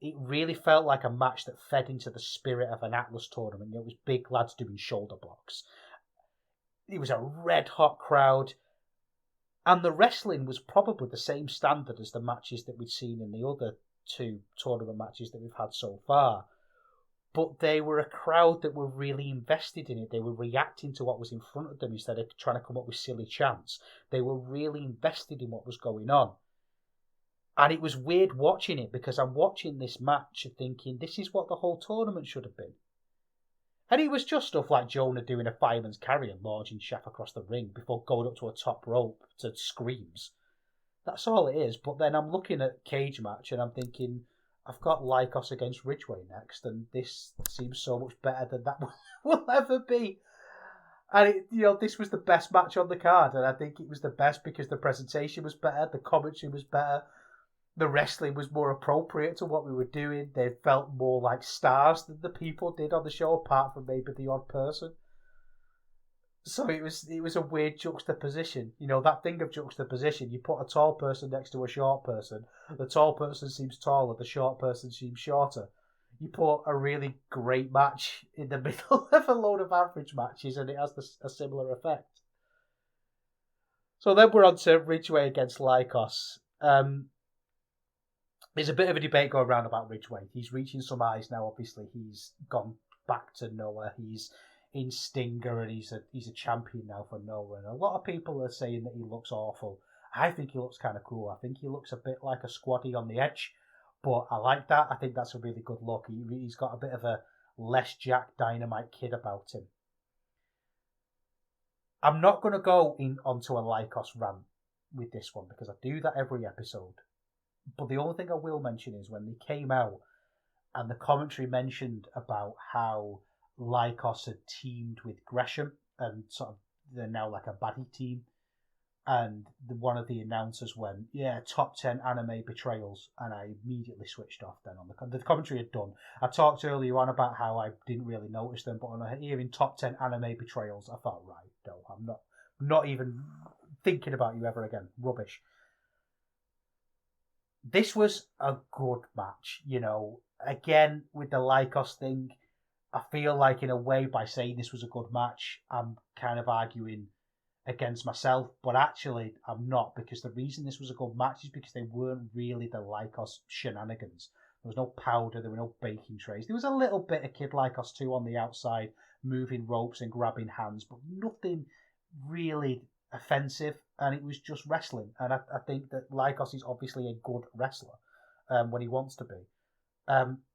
It really felt like a match that fed into the spirit of an Atlas tournament. It was big lads doing shoulder blocks. It was a red hot crowd, and the wrestling was probably the same standard as the matches that we'd seen in the other two tournament matches that we've had so far. But they were a crowd that were really invested in it. They were reacting to what was in front of them instead of trying to come up with silly chants. They were really invested in what was going on. And it was weird watching it because I'm watching this match and thinking, this is what the whole tournament should have been. And it was just stuff like Jonah doing a fireman's carry and launching Shaf across the ring before going up to a top rope to screams. That's all it is. But then I'm looking at Cage Match and I'm thinking, I've got Lycos against Ridgeway next, and this seems so much better than that will ever be. And this was the best match on the card, and I think it was the best because the presentation was better, the commentary was better. The wrestling was more appropriate to what we were doing. They felt more like stars than the people did on the show, apart from maybe the odd person. So it was a weird juxtaposition. That thing of juxtaposition. You put a tall person next to a short person. The tall person seems taller. The short person seems shorter. You put a really great match in the middle of a load of average matches, and it has a similar effect. So then we're on to Ridgeway against Lycos. There's a bit of a debate going around about Ridgeway. He's reaching some highs now. Obviously, he's gone back to Noah. He's in Stinger, and he's a champion now for Noah. And a lot of people are saying that he looks awful. I think he looks kind of cool. I think he looks a bit like a squaddy on the edge, but I like that. I think that's a really good look. He's got a bit of a less Jack Dynamite kid about him. I'm not going to go onto a Lycos rant with this one because I do that every episode. But the only thing I will mention is when they came out and the commentary mentioned about how Lycos had teamed with Gresham and sort of they're now like a baddie team. And one of the announcers went, yeah, top 10 anime betrayals. And I immediately switched off then on the commentary had done. I talked earlier on about how I didn't really notice them, but on hearing top 10 anime betrayals, I thought, right, no, I'm not even thinking about you ever again. Rubbish. This was a good match, you know. Again, with the Lycos thing, I feel like in a way by saying this was a good match, I'm kind of arguing against myself, but actually I'm not, because the reason this was a good match is because they weren't really the Lycos shenanigans. There was no powder, there were no baking trays. There was a little bit of Kid Lycos too on the outside, moving ropes and grabbing hands, but nothing really offensive, and it was just wrestling. And I think that Lycos is obviously a good wrestler when he wants to be.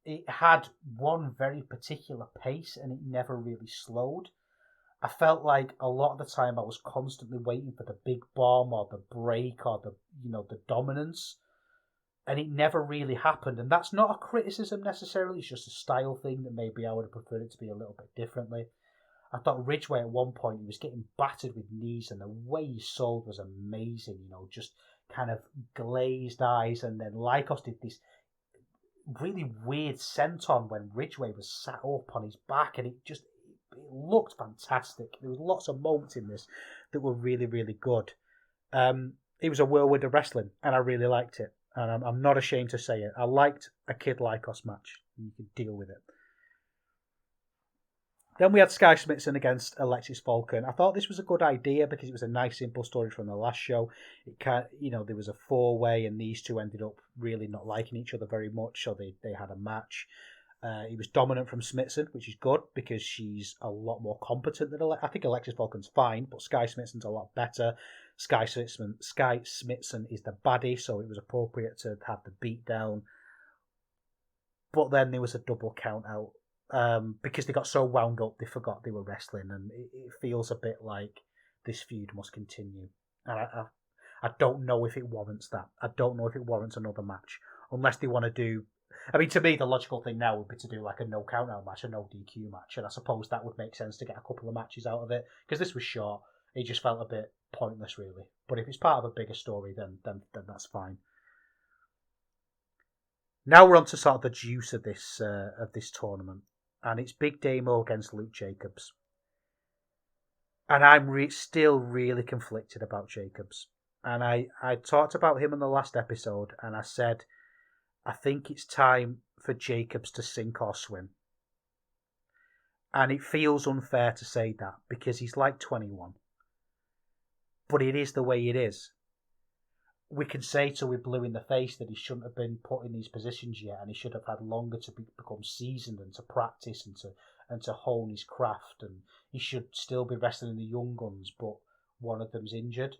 It had one very particular pace, and it never really slowed. I felt like a lot of the time I was constantly waiting for the big bomb or the break or the dominance, and it never really happened. And that's not a criticism necessarily; it's just a style thing that maybe I would have preferred it to be a little bit differently. I thought Ridgeway at one point he was getting battered with knees, and the way he sold was amazing. You know, just kind of glazed eyes, and then Lycos did this really weird senton when Ridgeway was sat up on his back, and it looked fantastic. There was lots of moments in this that were really, really good. It was a whirlwind of wrestling, and I really liked it. And I'm not ashamed to say it. I liked a Kid Lycos match. And you could deal with it. Then we had Sky Smithson against Alexis Falcon. I thought this was a good idea because it was a nice, simple story from the last show. There was a four-way, and these two ended up really not liking each other very much, so they had a match. He was dominant from Smithson, which is good because she's a lot more competent than I think Alexis Falcon's fine, but Sky Smithson's a lot better. Sky Smithson is the baddie, so it was appropriate to have the beatdown. But then there was a double count out because they got so wound up they forgot they were wrestling, and it feels a bit like this feud must continue. And I don't know if it warrants that. I don't know if it warrants another match unless they want to do. I mean, to me, the logical thing now would be to do like a no count-out match, a no DQ match, and I suppose that would make sense to get a couple of matches out of it, because this was short. It just felt a bit pointless, really. But if it's part of a bigger story, then that's fine. Now we're on to sort of the juice of this tournament, and it's Big Damo against Luke Jacobs. And I'm still really conflicted about Jacobs. And I talked about him in the last episode, and I said, I think it's time for Jacobs to sink or swim. And it feels unfair to say that because he's like 21. But it is the way it is. We can say till we're blue in the face that he shouldn't have been put in these positions yet, and he should have had longer to become seasoned and to practice and to hone his craft, and he should still be wrestling the young guns, but one of them's injured.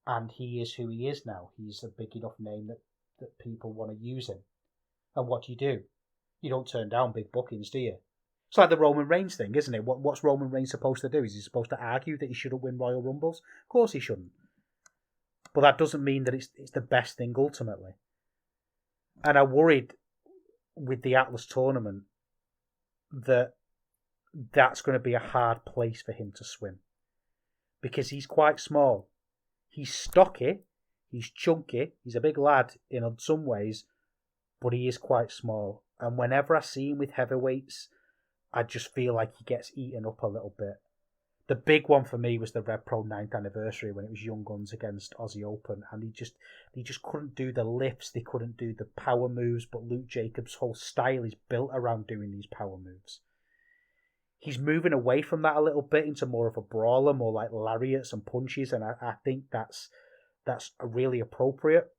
And he is who he is now. He's a big enough name that people want to use him. And what do? You don't turn down big bookings, do you? It's like the Roman Reigns thing, isn't it? What's Roman Reigns supposed to do? Is he supposed to argue that he shouldn't win Royal Rumbles? Of course he shouldn't. But that doesn't mean that it's the best thing ultimately. And I worried with the Atlas tournament that's going to be a hard place for him to swim. Because he's quite small. He's stocky. He's chunky. He's a big lad in some ways, but he is quite small. And whenever I see him with heavyweights, I just feel like he gets eaten up a little bit. The big one for me was the RevPro 9th anniversary when it was Young Guns against Aussie Open, and they just couldn't do the lifts, they couldn't do the power moves, but Luke Jacobs' whole style is built around doing these power moves. He's moving away from that a little bit into more of a brawler, more like lariats and punches, and I think that's really appropriate.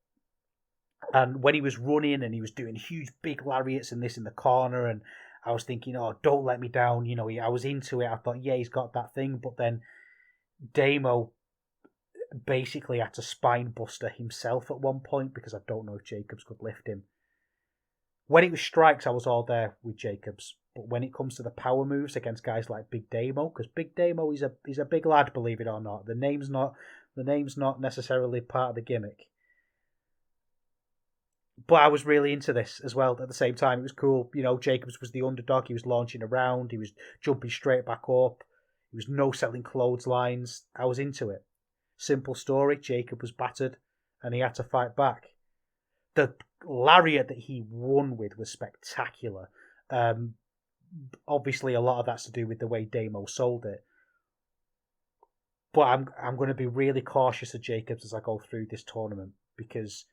And when he was running and he was doing huge big lariats and this in the corner, and I was thinking, oh, don't let me down. You know, I was into it. I thought, yeah, he's got that thing. But then Damo basically had to spine buster himself at one point because I don't know if Jacobs could lift him. When it was strikes, I was all there with Jacobs. But when it comes to the power moves against guys like Big Damo, because Big Damo is a big lad, believe it or not. The name's not necessarily part of the gimmick. But I was really into this as well. At the same time, it was cool. You know, Jacobs was the underdog. He was launching around. He was jumping straight back up. He was no-selling clotheslines. I was into it. Simple story. Jacob was battered, and he had to fight back. The lariat that he won with was spectacular. Obviously, a lot of that's to do with the way Damo sold it. But I'm going to be really cautious of Jacobs as I go through this tournament because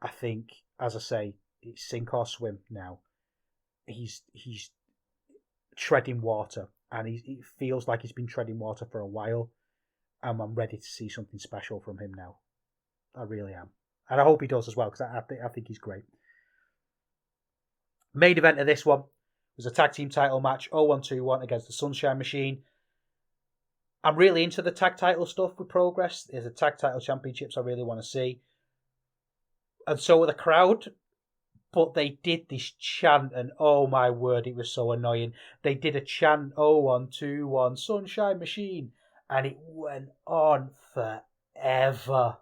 I think, as I say, it's sink or swim now. He's treading water, and it feels like he's been treading water for a while, and I'm ready to see something special from him now. I really am. And I hope he does as well, because I think he's great. Main event of this one was a tag team title match, 0121 against the Sunshine Machine. I'm really into the tag title stuff with Progress. There's a tag title championships I really want to see. And so were the crowd. But they did this chant, and oh my word, it was so annoying. They did a chant, 0121 Sunshine Machine, and it went on forever.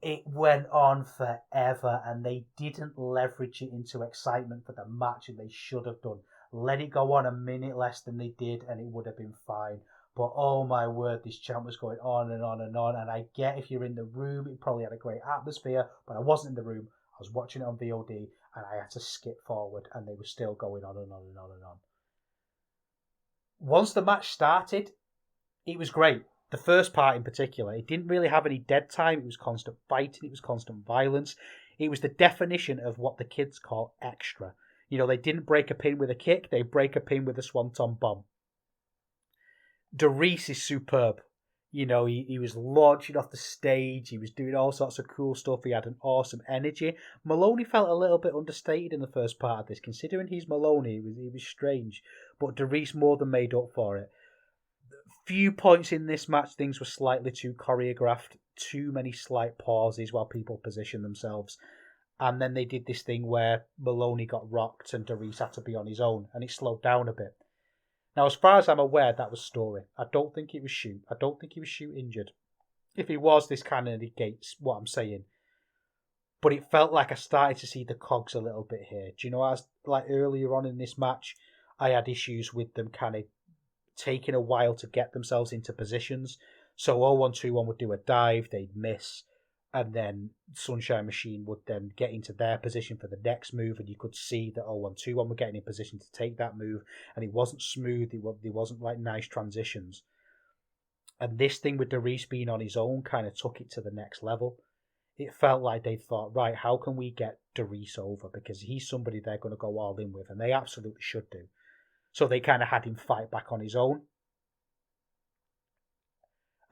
It went on forever, and they didn't leverage it into excitement for the match, and they should have done. Let it go on a minute less than they did, and it would have been fine. But oh my word, this chant was going on and on and on, and I get if you're in the room, it probably had a great atmosphere, but I wasn't in the room. I was watching it on VOD, and I had to skip forward, and they were still going on and on and on and on. Once the match started, it was great. The first part in particular, it didn't really have any dead time. It was constant fighting. It was constant violence. It was the definition of what the kids call extra. You know, they didn't break a pin with a kick. They break a pin with a swanton bomb. Darius is superb. You know, he was launching off the stage. He was doing all sorts of cool stuff. He had an awesome energy. Maloney felt a little bit understated in the first part of this. Considering he's Maloney, he was strange. But Darius more than made up for it. Few points in this match, things were slightly too choreographed. Too many slight pauses while people position themselves. And then they did this thing where Maloney got rocked and Darius had to be on his own. And it slowed down a bit. Now, as far as I'm aware, that was story. I don't think it was shoot. I don't think he was shoot injured. If he was, this kind of negates what I'm saying. But it felt like I started to see the cogs a little bit here. Do you know, as like earlier on in this match, I had issues with them kind of taking a while to get themselves into positions. So 0121 would do a dive, they'd miss, and then Sunshine Machine would then get into their position for the next move, and you could see that 0121 were getting in position to take that move, and it wasn't smooth, it wasn't like nice transitions. And this thing with Darius being on his own kind of took it to the next level. It felt like they thought, right, how can we get Darius over? Because he's somebody they're going to go all in with, and they absolutely should do. So they kind of had him fight back on his own.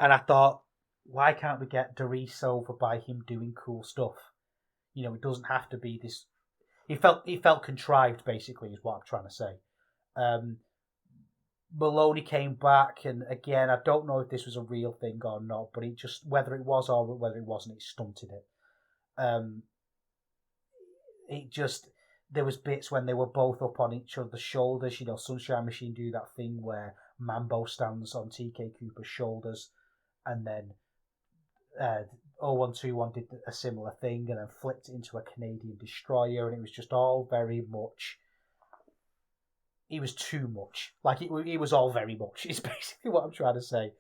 And I thought, why can't we get Darius over by him doing cool stuff? You know, it doesn't have to be this. It felt contrived, basically, is what I'm trying to say. Maloney came back, and again, I don't know if this was a real thing or not, but it just, whether it was or whether it wasn't, it stunted it. There was bits when they were both up on each other's shoulders. You know, Sunshine Machine do that thing where Mambo stands on TK Cooper's shoulders, and then 0121 did a similar thing and then flipped it into a Canadian destroyer, and it was just all very much. It was too much. Like, it was all very much. It's basically what I'm trying to say.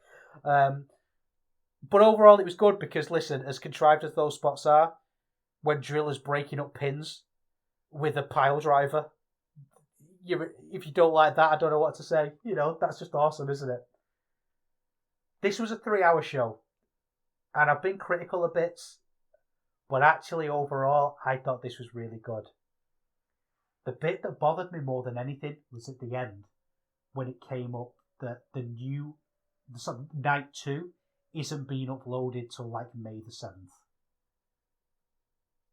But overall, it was good because, listen, as contrived as those spots are, when Driller's breaking up pins with a pile driver, if you don't like that, I don't know what to say. You know, that's just awesome, isn't it? This was a 3-hour show, and I've been critical of bits, but actually, overall, I thought this was really good. The bit that bothered me more than anything was at the end, when it came up that the night 2 isn't being uploaded till like May the 7th.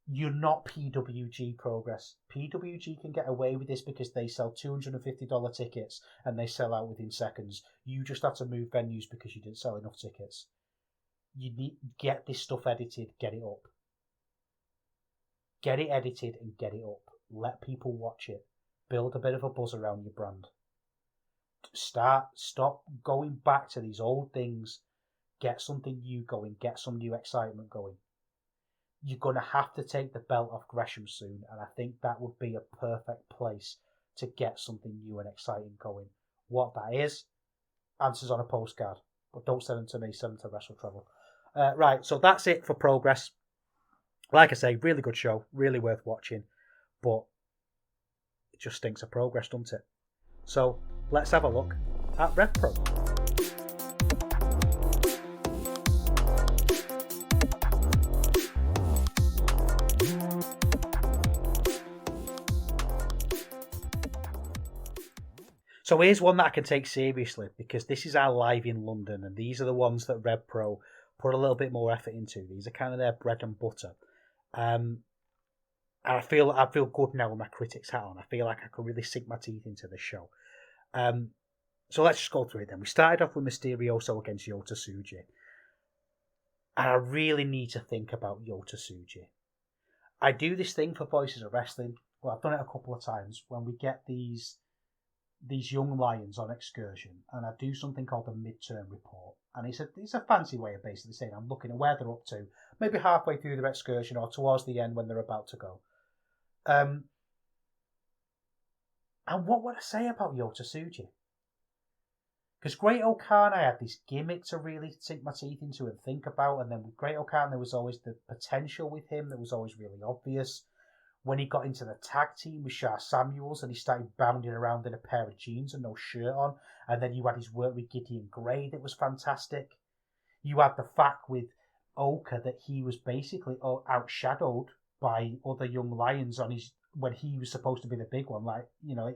You're not PWG Progress. PWG can get away with this because they sell $250 tickets and they sell out within seconds. You just had to move venues because you didn't sell enough tickets. You need get this stuff edited, get it up. Get it edited and get it up. Let people watch it. Build a bit of a buzz around your brand. Stop going back to these old things. Get something new going. Get some new excitement going. You're going to have to take the belt off Gresham soon, and I think that would be a perfect place to get something new and exciting going. What that is, answers on a postcard. But don't send them to me, send them to Wrestle Travel. Right, so that's it for Progress. Like I say, really good show, really worth watching, but it just stinks of progress, doesn't it? So let's have a look at RevPro. So here's one that I can take seriously, because this is our Live in London, and these are the ones that RevPro put a little bit more effort into. These are kind of their bread and butter. And I feel good now with my critics hat on. I feel like I could really sink my teeth into this show. So let's just go through it then. We started off with Mysterioso against Yota Tsuji. And I really need to think about Yota Tsuji. I do this thing for Voices of Wrestling. Well, I've done it a couple of times when we get these young lions on excursion, and I do something called a midterm report. And it's a fancy way of basically saying I'm looking at where they're up to, maybe halfway through their excursion or towards the end when they're about to go. And what would I say about Yota Tsuji? Because Great-O-Khan, I had this gimmick to really sink my teeth into and think about, and then with Great-O-Khan there was always the potential with him that was always really obvious. When he got into the tag team with Shah Samuels and he started bounding around in a pair of jeans and no shirt on, and then you had his work with Gideon Grey that was fantastic. You had the fact with Oka that he was basically outshadowed by other young lions on his when he was supposed to be the big one. Like, you know, it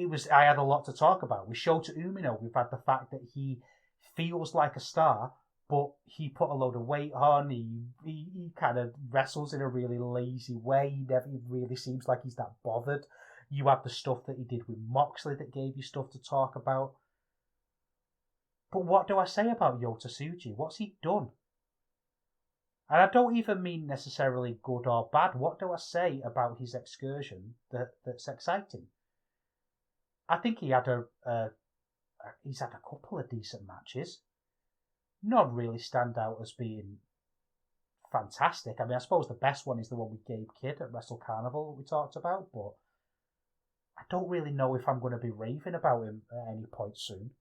was. I had a lot to talk about. With Shota Umino, we've had the fact that he feels like a star, but he put a load of weight on. He kind of wrestles in a really lazy way. He never really seems like he's that bothered. You have the stuff that he did with Moxley that gave you stuff to talk about. But what do I say about Yota Tsuji? What's he done? And I don't even mean necessarily good or bad. What do I say about his excursion that's exciting? I think he's had a couple of decent matches. Not really stand out as being fantastic. I mean, I suppose the best one is the one with Gabe Kidd at Wrestle Carnival that we talked about, but I don't really know if I'm going to be raving about him at any point soon.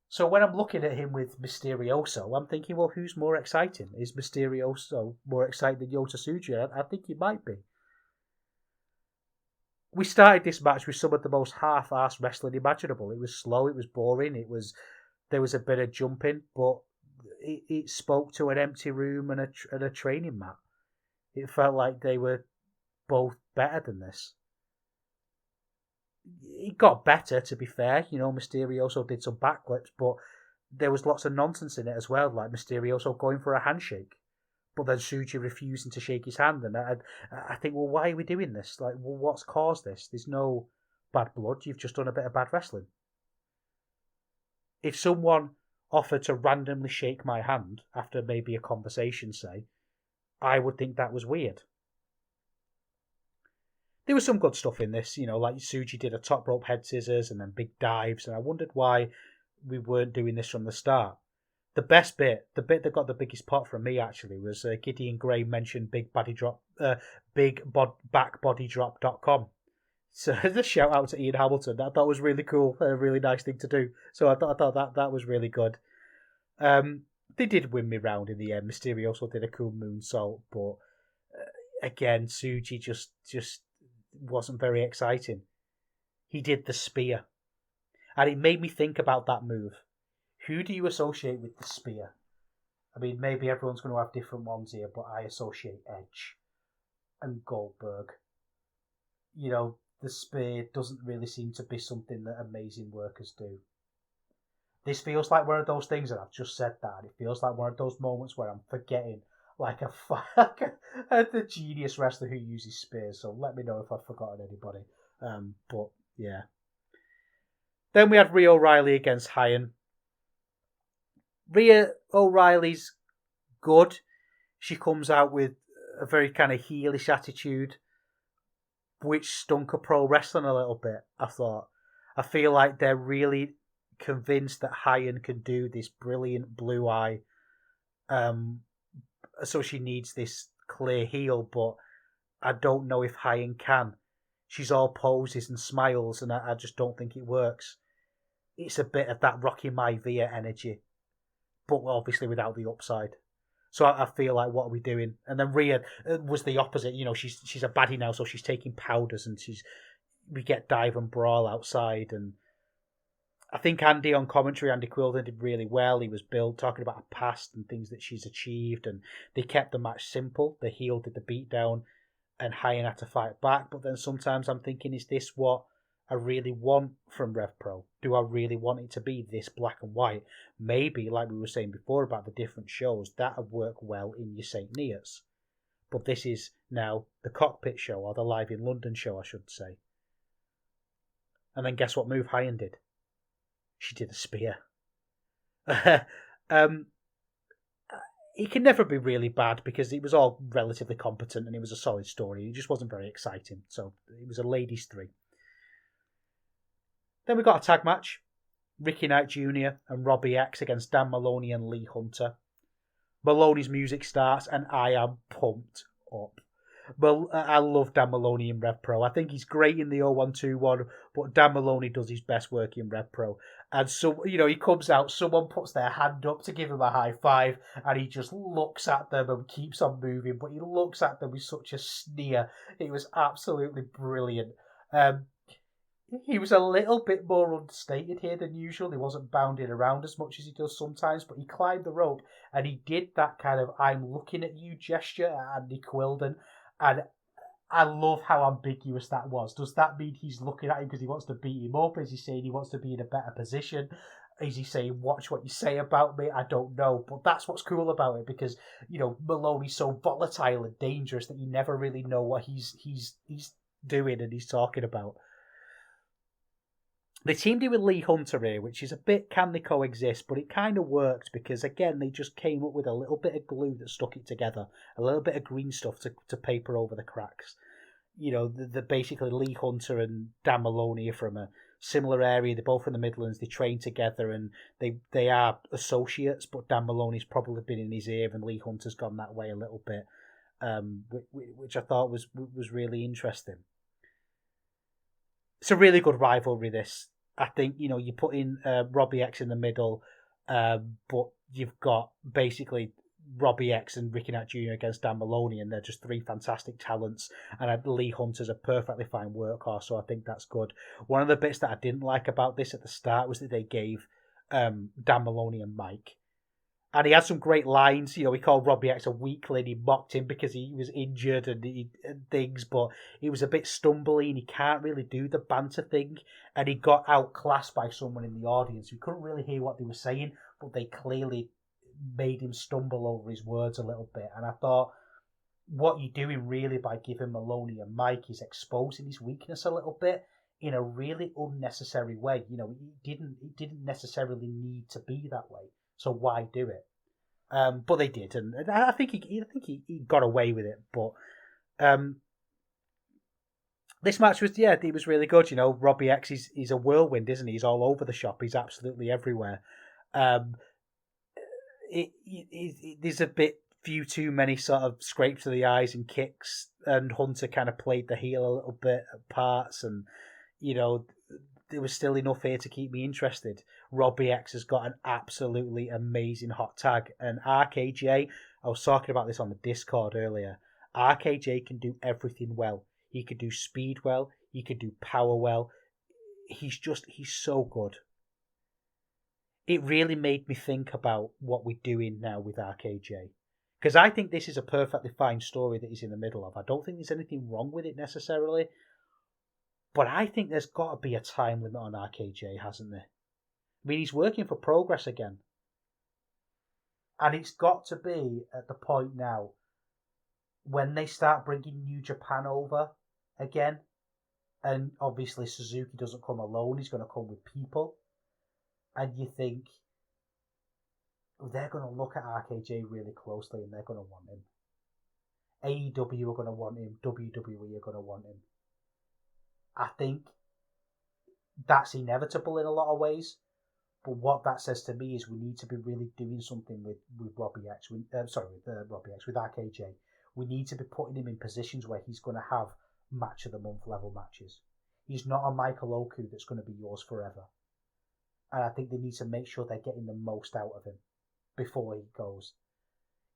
So when I'm looking at him with Mysterioso, I'm thinking, well, who's more exciting? Is Mysterioso more exciting than Yota Tsuji? I think he might be. We started this match with some of the most half-assed wrestling imaginable. It was slow, it was boring, there was a bit of jumping, but it spoke to an empty room and a training mat. It felt like they were both better than this. It got better, to be fair. You know, Mysterioso did some backflips, but there was lots of nonsense in it as well, like Mysterioso going for a handshake, but then Tsuji refusing to shake his hand. And I think, well, why are we doing this? Like, well, what's caused this? There's no bad blood. You've just done a bit of bad wrestling. If someone offered to randomly shake my hand after maybe a conversation, say, I would think that was weird. There was some good stuff in this, you know, like Tsuji did a top rope head scissors and then big dives, and I wondered why we weren't doing this from the start. The best bit, the bit that got the biggest pop from me actually, was Gideon Grey mentioned bigbackbodydrop.com. So the shout out to Ian Hamilton, that was really cool, a really nice thing to do. So I thought that was really good. They did win me round in the end. Mysterioso did a cool moonsault, but again, Tsuji just wasn't very exciting. He did the spear, and it made me think about that move. Who do you associate with the spear? I mean, maybe everyone's going to have different ones here, but I associate Edge and Goldberg. You know, the spear doesn't really seem to be something that amazing workers do. This feels like one of those things, and I've just said that. It feels like one of those moments where I'm forgetting like the genius wrestler who uses spears. So let me know if I've forgotten anybody. But yeah. Then we had Rhea O'Reilly against Hyan. Rhea O'Reilly's good. She comes out with a very kind of heelish attitude, which stunk of pro wrestling a little bit, I thought. I feel like they're really convinced that Hyan can do this brilliant blue eye. So she needs this clear heel, but I don't know if Hyan can. She's all poses and smiles, and I just don't think it works. It's a bit of that Rocky Maivia energy, but obviously without the upside. So I feel like, what are we doing? And then Rhea was the opposite. You know, she's a baddie now, so she's taking powders, and we get dive and brawl outside. And I think Andy on commentary, Andy Quilden, did really well. He was billed talking about her past and things that she's achieved, and they kept the match simple. The heel did the beatdown, and Hyan had to fight back. But then sometimes I'm thinking, is this what I really want from RevPro? Do I really want it to be this black and white? Maybe, like we were saying before about the different shows, that would work well in your St. Neots. But this is now the Cockpit show, or the Live in London show, I should say. And then guess what move Hyan did? She did a spear. It can never be really bad because it was all relatively competent and it was a solid story. It just wasn't very exciting. So it was a ladies' 3. Then we got a tag match. Ricky Knight Jr. and Robbie X against Dan Maloney and Lee Hunter. Maloney's music starts and I am pumped up. Well, I love Dan Maloney in RevPro. I think he's great in the 0121, but Dan Maloney does his best work in RevPro. And so, you know, he comes out, someone puts their hand up to give him a high five, and he just looks at them and keeps on moving, but he looks at them with such a sneer. It was absolutely brilliant. He was a little bit more understated here than usual. He wasn't bounding around as much as he does sometimes, but he climbed the rope and he did that kind of I'm looking at you gesture at Andy Quilden. And I love how ambiguous that was. Does that mean he's looking at him because he wants to beat him up? Is he saying he wants to be in a better position? Is he saying, watch what you say about me? I don't know. But that's what's cool about it because, you know, Maloney's so volatile and dangerous that you never really know what he's doing and he's talking about. They teamed in with Lee Hunter here, which is a bit, can they coexist? But it kind of worked because, again, they just came up with a little bit of glue that stuck it together. A little bit of green stuff to paper over the cracks. You know, the basically Lee Hunter and Dan Maloney are from a similar area. They're both from the Midlands. They train together and they are associates, but Dan Maloney's probably been in his ear and Lee Hunter's gone that way a little bit, which I thought was really interesting. It's a really good rivalry, this. I think, you know, you put in Robbie X in the middle, but you've got basically Robbie X and Ricky Knight Jr. against Dan Maloney, and they're just 3 fantastic talents. And Lee Hunter's a perfectly fine workhorse, so I think that's good. One of the bits that I didn't like about this at the start was that they gave Dan Maloney a mic. And he had some great lines. You know, he called Robbie X a weakling. He mocked him because he was injured and things, but he was a bit stumbly and he can't really do the banter thing. And he got outclassed by someone in the audience. We couldn't really hear what they were saying, but they clearly made him stumble over his words a little bit. And I thought, what you're doing really by giving Maloney a mic is exposing his weakness a little bit in a really unnecessary way. You know, it didn't necessarily need to be that way. So why do it? But they did, and I think he got away with it. But this match was, it was really good. You know, Robbie X he's a whirlwind, isn't he? He's all over the shop. He's absolutely everywhere. There's a bit few too many sort of scrapes to the eyes and kicks, and Hunter kind of played the heel a little bit at parts, and you know, there was still enough here to keep me interested. Robbie X has got an absolutely amazing hot tag. And RKJ, I was talking about this on the Discord earlier. RKJ can do everything well. He could do speed well. He could do power well. He's so good. It really made me think about what we're doing now with RKJ. Because I think this is a perfectly fine story that he's in the middle of. I don't think there's anything wrong with it necessarily. But I think there's got to be a time limit on RKJ, hasn't there? I mean, he's working for Progress again. And it's got to be at the point now when they start bringing New Japan over again. And obviously Suzuki doesn't come alone, he's going to come with people. And you think they're going to look at RKJ really closely and they're going to want him. AEW are going to want him, WWE are going to want him. I think that's inevitable in a lot of ways. But what that says to me is we need to be really doing something with Robbie X. With RKJ. We need to be putting him in positions where he's going to have match of the month level matches. He's not a Michael Oku that's going to be yours forever. And I think they need to make sure they're getting the most out of him before he goes.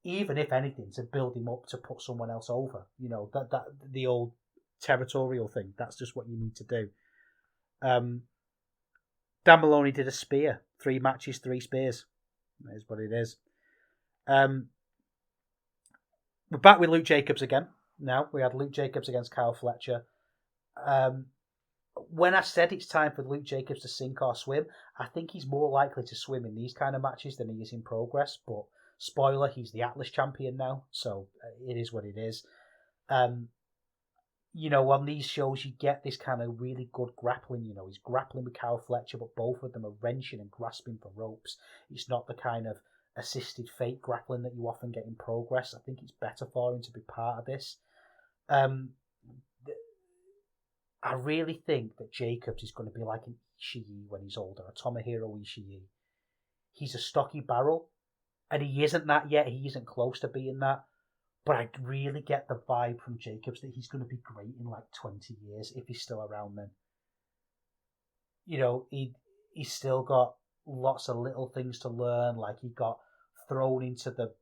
Even if anything, to build him up to put someone else over. You know, that the old territorial thing. That's just what you need to do. Dan Maloney did a spear. 3 matches, 3 spears. That is what it is. We're back with Luke Jacobs again. Now, we had Luke Jacobs against Kyle Fletcher. When I said it's time for Luke Jacobs to sink or swim, I think he's more likely to swim in these kind of matches than he is in Progress. But, spoiler, he's the Atlas champion now, so it is what it is. You know, on these shows, you get this kind of really good grappling. You know, he's grappling with Kyle Fletcher, but both of them are wrenching and grasping for ropes. It's not the kind of assisted fake grappling that you often get in Progress. I think it's better for him to be part of this. I really think that Jacobs is going to be like an Ishii when he's older, a Tomohiro Ishii. He's a stocky barrel, and he isn't that yet. He isn't close to being that. But I really get the vibe from Jacobs that he's going to be great in like 20 years if he's still around then. You know, he's still got lots of little things to learn. Like he got thrown into the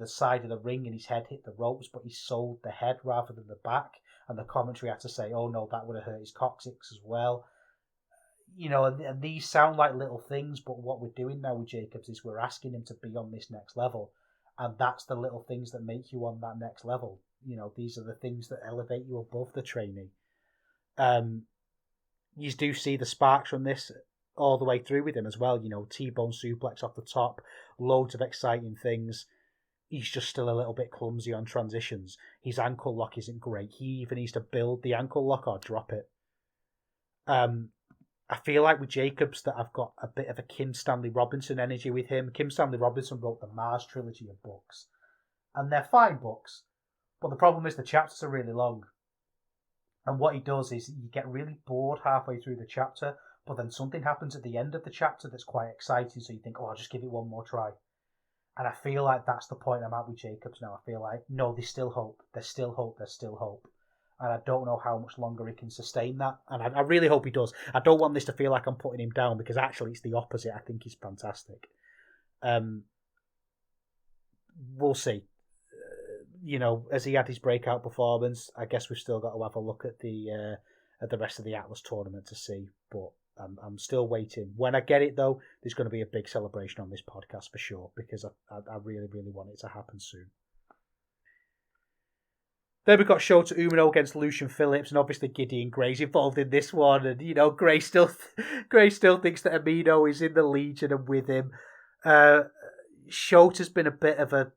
side of the ring and his head hit the ropes, but he sold the head rather than the back. And the commentary had to say, oh no, that would have hurt his coccyx as well. You know, and these sound like little things, but what we're doing now with Jacobs is we're asking him to be on this next level. And that's the little things that make you on that next level. You know, these are the things that elevate you above the trainee. You do see the sparks from this all the way through with him as well. You know, T-bone suplex off the top, loads of exciting things. He's just still a little bit clumsy on transitions. His ankle lock isn't great. He even needs to build the ankle lock or drop it. I feel like with Jacobs that I've got a bit of a Kim Stanley Robinson energy with him. Kim Stanley Robinson wrote the Mars trilogy of books. And they're fine books. But the problem is the chapters are really long. And what he does is you get really bored halfway through the chapter, but then something happens at the end of the chapter that's quite exciting, so you think, oh, I'll just give it one more try. And I feel like that's the point I'm at with Jacobs now. I feel like, no, there's still hope. There's still hope. There's still hope. And I don't know how much longer he can sustain that. And I really hope he does. I don't want this to feel like I'm putting him down, because actually it's the opposite. I think he's fantastic. We'll see. You know, as he had his breakout performance, I guess we've still got to have a look at the rest of the Atlas tournament to see. But I'm still waiting. When I get it, though, there's going to be a big celebration on this podcast for sure, because I really, really want it to happen soon. Then we've got Shota Umino against Lucian Phillips, and obviously Gideon Gray's involved in this one. And, you know, Gray still thinks that Umino is in the Legion and with him. Shota's been a bit of a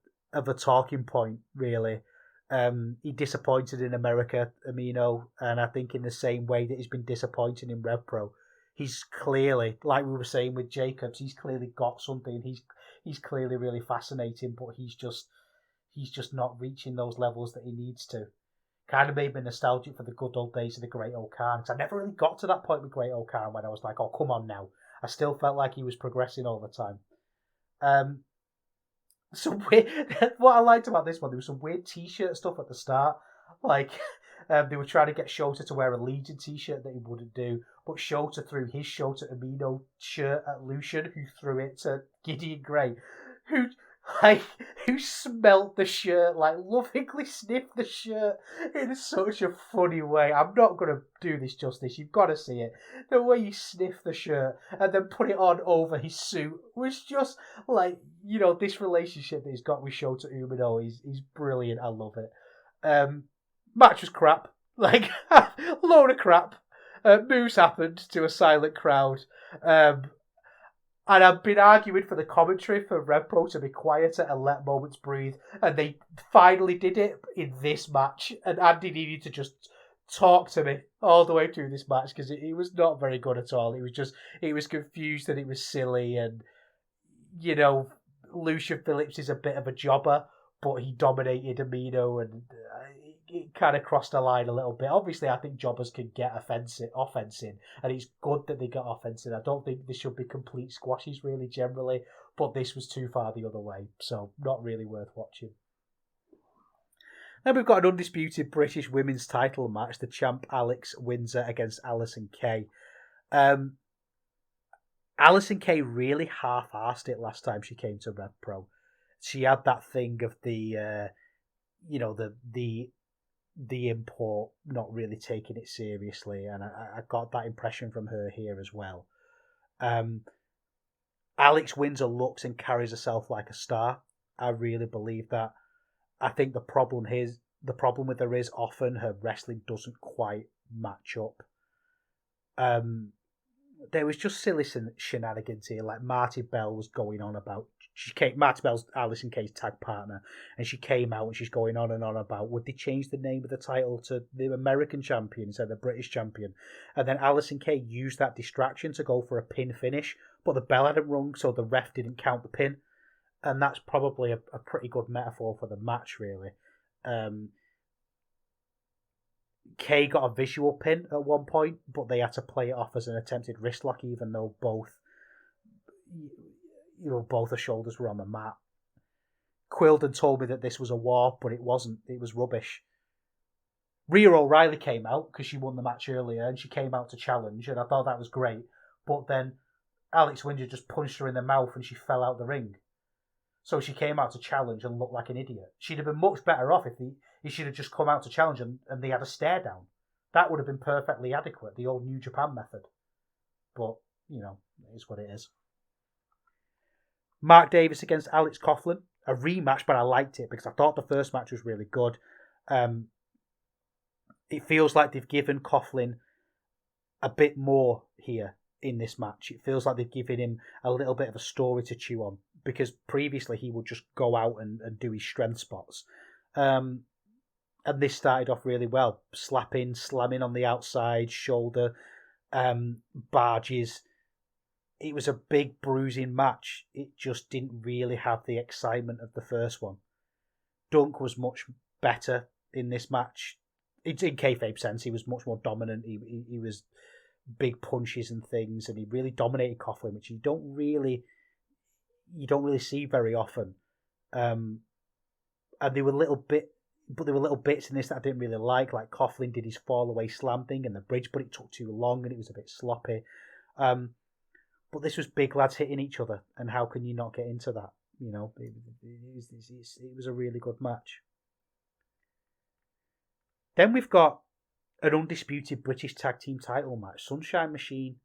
talking point, really. He disappointed in America, Umino, and I think in the same way that he's been disappointing in RevPro. He's clearly, like we were saying with Jacobs, he's clearly got something. He's clearly really fascinating, but he's just not reaching those levels that he needs to. Kind of made me nostalgic for the good old days of the Great O'Khan, because I never really got to that point with Great O'Khan when I was like, oh, come on now. I still felt like he was progressing all the time. What I liked about this one, there was some weird t-shirt stuff at the start. Like, they were trying to get Shota to wear a Legion t-shirt that he wouldn't do, but Shota threw his Shota Umino shirt at Lucian, who threw it to Gideon Gray, who smelt the shirt, like lovingly sniffed the shirt in such a funny way. I'm not going to do this justice. You've got to see it. The way he sniffed the shirt and then put it on over his suit was just like, you know, this relationship that he's got with Shota Umino is brilliant. I love it. Match was crap. Like, load of crap. Moves happened to a silent crowd. And I've been arguing for the commentary for RevPro to be quieter and let moments breathe. And they finally did it in this match. And Andy needed to just talk to me all the way through this match because it was not very good at all. It was confused and it was silly, and Lucian Phillips is a bit of a jobber, but he dominated Amino, and it kind of crossed the line a little bit. Obviously, I think jobbers can get offense in, and it's good that they got offense in. I don't think this should be complete squashes really generally, but this was too far the other way, so not really worth watching. Then we've got an undisputed British women's title match, the champ Alex Windsor against Alison Kay. Alison Kay really half-arsed it last time she came to RevPro. She had that thing of the import not really taking it seriously, and I got that impression from her here as well. Alex Windsor looks and carries herself like a star. I really believe that. I think the problem with her is often her wrestling doesn't quite match up. There was just silly shenanigans here, like Marty Bell was going on about. Marty Bell's Alison Kay's tag partner, and she came out and she's going on and on about would they change the name of the title to the American champion instead of the British champion, and then Alison Kay used that distraction to go for a pin finish, but the bell hadn't rung, so the ref didn't count the pin, and that's probably a pretty good metaphor for the match, really. Kay got a visual pin at one point, but they had to play it off as an attempted wrist lock, even though both her shoulders were on the mat. Quilden told me that this was a war, but it wasn't. It was rubbish. Rhea O'Reilly came out because she won the match earlier, and she came out to challenge, and I thought that was great. But then Alex Windsor just punched her in the mouth, and she fell out the ring. So she came out to challenge and looked like an idiot. She'd have been much better off if he should have just come out to challenge and they had a stare down. That would have been perfectly adequate, the old New Japan method. But, it is what it is. Mark Davis against Alex Coughlin. A rematch, but I liked it because I thought the first match was really good. It feels like they've given Coughlin a bit more here in this match. It feels like they've given him a little bit of a story to chew on, because previously he would just go out and do his strength spots. And this started off really well. Slamming on the outside, shoulder, barges. It was a big bruising match. It just didn't really have the excitement of the first one. Dunk was much better in this match. In kayfabe sense, he was much more dominant. He was big punches and things, and he really dominated Coughlin, which you don't really see very often. And there were little bits in this that I didn't really like Coughlin did his fall away slam thing in the bridge, but it took too long and it was a bit sloppy. But this was big lads hitting each other, and how can you not get into that? It was a really good match. Then we've got an undisputed British tag team title match, Sunshine Machine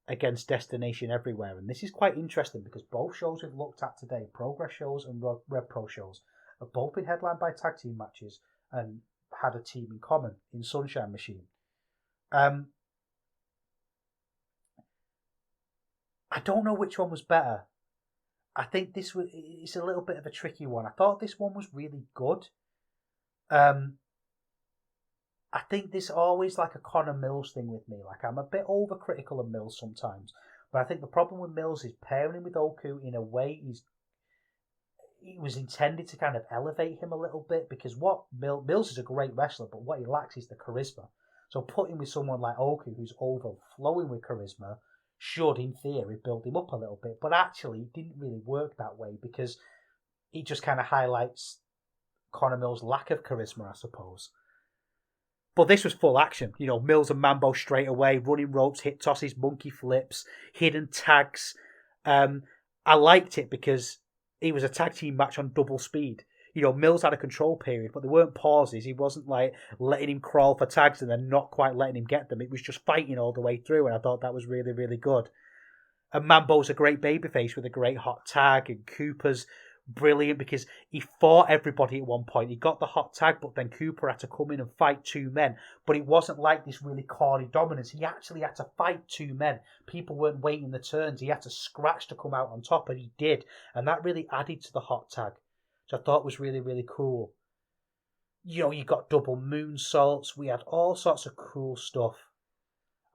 against Destination Everywhere. And this is quite interesting because both shows we've looked at today, Progress shows and RevPro shows, have both been headlined by tag team matches and had a team in common in Sunshine Machine. I don't know which one was better. I think it's a little bit of a tricky one. I thought this one was really good. I think this always like a Connor Mills thing with me. I'm a bit overcritical of Mills sometimes, but I think the problem with Mills is pairing him with Oku in a way he was intended to kind of elevate him a little bit, because Mills is a great wrestler, but what he lacks is the charisma. So putting with someone like Oku, who's overflowing with charisma, should, in theory, build him up a little bit. But actually, it didn't really work that way, because it just kind of highlights Connor Mills' lack of charisma, I suppose. But this was full action. Mills and Mambo straight away, running ropes, hip tosses, monkey flips, hidden tags. I liked it because it was a tag team match on double speed. Mills had a control period, but there weren't pauses. He wasn't letting him crawl for tags and then not quite letting him get them. It was just fighting all the way through, and I thought that was really, really good. And Mambo's a great babyface with a great hot tag, and Cooper's brilliant because he fought everybody at one point. He got the hot tag, but then Cooper had to come in and fight two men. But it wasn't like this really corny dominance. He actually had to fight two men. People weren't waiting the turns. He had to scratch to come out on top, and he did. And that really added to the hot tag, which I thought was really, really cool. You got double moonsaults. We had all sorts of cool stuff.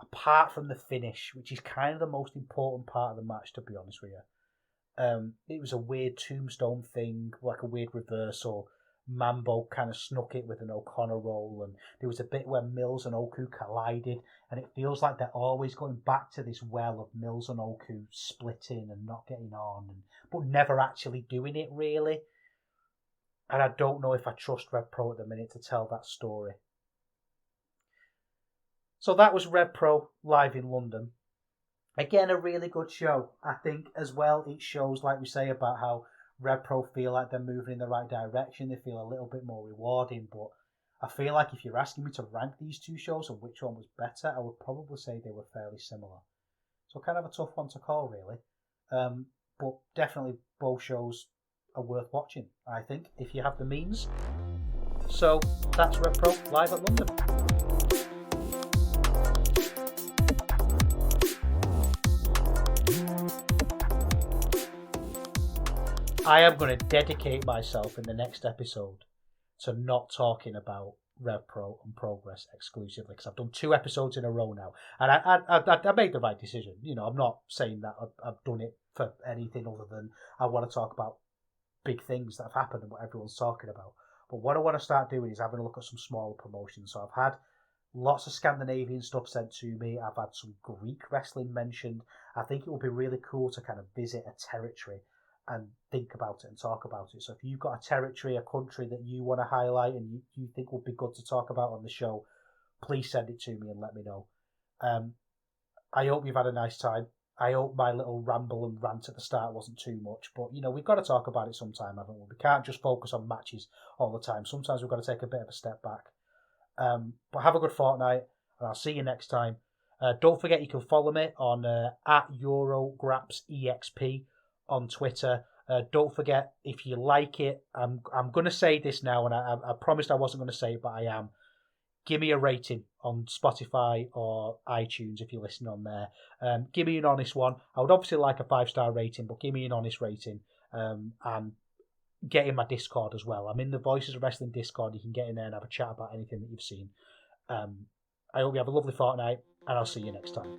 Apart from the finish, which is kind of the most important part of the match, to be honest with you. It was a weird tombstone thing, like a weird reversal. Mambo kind of snuck it with an O'Connor roll, and there was a bit where Mills and Oku collided, and it feels like they're always going back to this well of Mills and Oku splitting and not getting on, but never actually doing it, really. And I don't know if I trust RevPro at the minute to tell that story. So that was RevPro Live in London. Again, a really good show. I think as well it shows, like we say, about how RevPro feel like they're moving in the right direction. They feel a little bit more rewarding. But I feel like if you're asking me to rank these two shows and which one was better, I would probably say they were fairly similar. So kind of a tough one to call, really. But definitely both shows are worth watching, I think, if you have the means. So that's RevPro Live at London. I am going to dedicate myself in the next episode to not talking about RevPro and Progress exclusively, because I've done 2 episodes in a row now, and I made the right decision. I'm not saying that I've done it for anything other than I want to talk about big things that have happened and what everyone's talking about. But what I want to start doing is having a look at some smaller promotions. So I've had lots of Scandinavian stuff sent to me. I've had some Greek wrestling mentioned. I think it would be really cool to kind of visit a territory and think about it and talk about it. So if you've got a territory, a country that you want to highlight and you think would be good to talk about on the show, please send it to me and let me know. I hope you've had a nice time. I hope my little ramble and rant at the start wasn't too much, but we've got to talk about it sometime, haven't we? We can't just focus on matches all the time. Sometimes we've got to take a bit of a step back. But have a good fortnight, and I'll see you next time. Don't forget you can follow me on at EuroGrapsEXP on Twitter. Don't forget, if you like it, I'm going to say this now, and I promised I wasn't going to say it, but I am. Give me a rating on Spotify or iTunes if you're listening on there. Give me an honest one. I would obviously like a 5-star rating, but give me an honest rating. And get in my Discord as well. I'm in the Voices of Wrestling Discord. You can get in there and have a chat about anything that you've seen. I hope you have a lovely fortnight, and I'll see you next time.